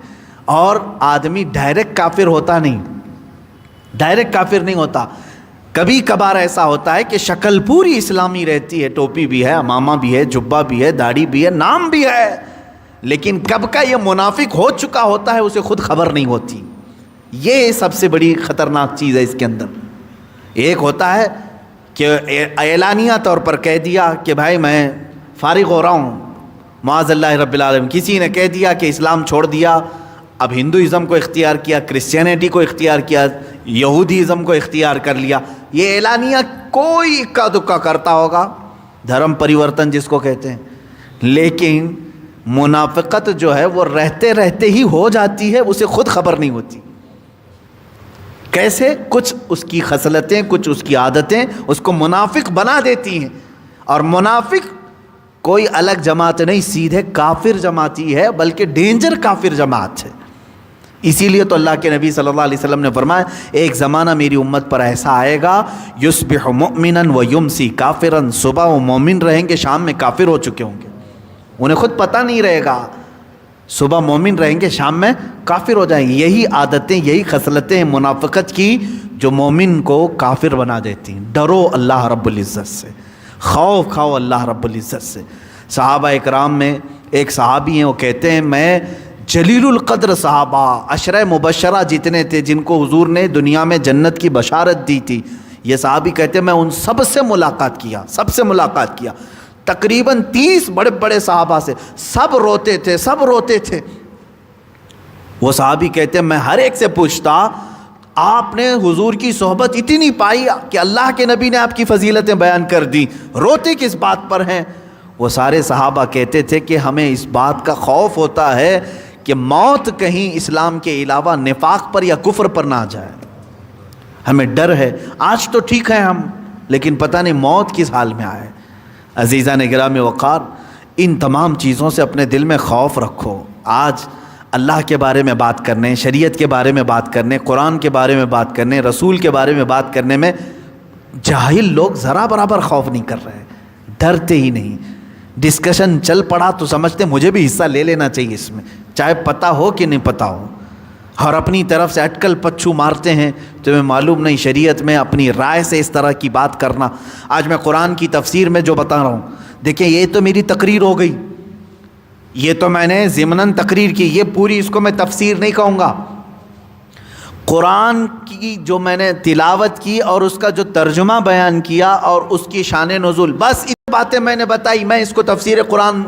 اور آدمی ڈائریکٹ کافر ہوتا نہیں، ڈائریکٹ کافر نہیں ہوتا۔ کبھی کبھار ایسا ہوتا ہے کہ شکل پوری اسلامی رہتی ہے، ٹوپی بھی ہے، امامہ بھی ہے، جبہ بھی ہے، داڑھی بھی ہے، نام بھی ہے، لیکن کب کا یہ منافق ہو چکا ہوتا ہے اسے خود خبر نہیں ہوتی۔ یہ سب سے بڑی خطرناک چیز ہے اس کے اندر۔ ایک ہوتا ہے کہ اعلانیہ طور پر کہہ دیا کہ بھائی میں فارغ ہو رہا ہوں، معاذ اللہ رب العالمین، کسی نے کہہ دیا کہ اسلام چھوڑ دیا، اب ہندوازم کو اختیار کیا، کرسچینٹی کو اختیار کیا، یہودیزم کو اختیار کر لیا، یہ اعلانیہ کوئی اکا دکا کرتا ہوگا، دھرم پریورتن جس کو کہتے ہیں، لیکن منافقت جو ہے وہ رہتے رہتے ہی ہو جاتی ہے، اسے خود خبر نہیں ہوتی۔ کیسے؟ کچھ اس کی خصلتیں، کچھ اس کی عادتیں اس کو منافق بنا دیتی ہیں، اور منافق کوئی الگ جماعت نہیں، سیدھے کافر جماعت ہی ہے، بلکہ ڈینجر کافر جماعت ہے۔ اسی لیے تو اللہ کے نبی صلی اللہ علیہ وسلم نے فرمایا ایک زمانہ میری امت پر ایسا آئے گا یصبح مؤمنا و یمسی کافرا، صبح وہ مومن رہیں گے، شام میں کافر ہو چکے ہوں گے، انہیں خود پتہ نہیں رہے گا، صبح مومن رہیں گے، شام میں کافر ہو جائیں گے۔ یہی عادتیں، یہی خصلتیں ہیں منافقت کی جو مومن کو کافر بنا دیتی ہیں۔ ڈرو اللہ رب العزت سے، خوف کھاؤ اللہ رب العزت سے۔ صحابہ اکرام میں ایک صحابی ہیں، وہ کہتے ہیں میں جلیل القدر صحابہ، عشرہ مبشرہ جتنے تھے جن کو حضور نے دنیا میں جنت کی بشارت دی تھی، یہ صحابی کہتے ہیں میں ان سب سے ملاقات کیا، سب سے ملاقات کیا، تقریباً 30 بڑے بڑے صحابہ سے، سب روتے تھے، سب روتے تھے۔ وہ صحابی کہتے ہیں میں ہر ایک سے پوچھتا آپ نے حضور کی صحبت اتنی پائی کہ اللہ کے نبی نے آپ کی فضیلتیں بیان کر دی، روتے کس بات پر ہیں؟ وہ سارے صحابہ کہتے تھے کہ ہمیں اس بات کا خوف ہوتا ہے کہ موت کہیں اسلام کے علاوہ نفاق پر یا کفر پر نہ جائے، ہمیں ڈر ہے۔ آج تو ٹھیک ہے ہم، لیکن پتہ نہیں موت کس حال میں آئے۔ عزیزان گرامی وقار، ان تمام چیزوں سے اپنے دل میں خوف رکھو۔ آج اللہ کے بارے میں بات کرنے، شریعت کے بارے میں بات کرنے، قرآن کے بارے میں بات کرنے، رسول کے بارے میں بات کرنے میں جاہل لوگ ذرا برابر خوف نہیں کر رہے، ڈرتے ہی نہیں۔ ڈسکشن چل پڑا تو سمجھتے مجھے بھی حصہ لے لینا چاہیے اس میں، چاہے پتہ ہو کہ نہیں پتہ ہو، اور اپنی طرف سے اٹکل پچھو مارتے ہیں۔ تمہیں معلوم نہیں شریعت میں اپنی رائے سے اس طرح کی بات کرنا۔ آج میں قرآن کی تفسیر میں جو بتا رہا ہوں، دیکھیں یہ تو میری تقریر ہو گئی، یہ تو میں نے ضمناً تقریر کی، یہ پوری اس کو میں تفسیر نہیں کہوں گا۔ قرآن کی جو میں نے تلاوت کی اور اس کا جو ترجمہ بیان کیا اور اس کی شان نزول، بس اتنی باتیں میں نے بتائی۔ میں اس کو تفسیر قرآن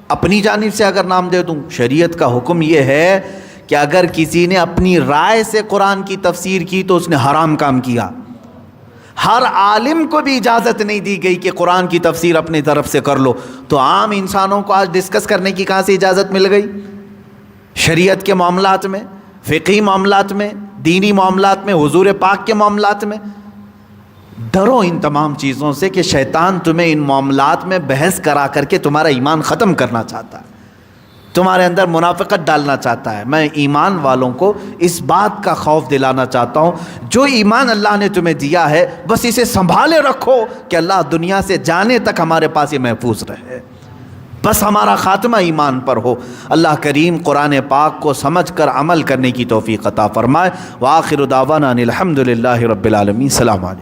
اپنی جانب سے اگر نام دے دوں، شریعت کا حکم یہ ہے کہ اگر کسی نے اپنی رائے سے قرآن کی تفسیر کی تو اس نے حرام کام کیا۔ ہر عالم کو بھی اجازت نہیں دی گئی کہ قرآن کی تفسیر اپنی طرف سے کر لو، تو عام انسانوں کو آج ڈسکس کرنے کی کہاں سے اجازت مل گئی؟ شریعت کے معاملات میں، فقہی معاملات میں، دینی معاملات میں، حضور پاک کے معاملات میں۔ ڈرو ان تمام چیزوں سے کہ شیطان تمہیں ان معاملات میں بحث کرا کر کے تمہارا ایمان ختم کرنا چاہتا ہے، تمہارے اندر منافقت ڈالنا چاہتا ہے۔ میں ایمان والوں کو اس بات کا خوف دلانا چاہتا ہوں، جو ایمان اللہ نے تمہیں دیا ہے بس اسے سنبھالے رکھو کہ اللہ دنیا سے جانے تک ہمارے پاس یہ محفوظ رہے، بس ہمارا خاتمہ ایمان پر ہو۔ اللہ کریم قرآن پاک کو سمجھ کر عمل کرنے کی توفیق عطا فرمائے۔ وآخر دعوانا ان الحمد للہ رب العالمین۔ السلام علیکم۔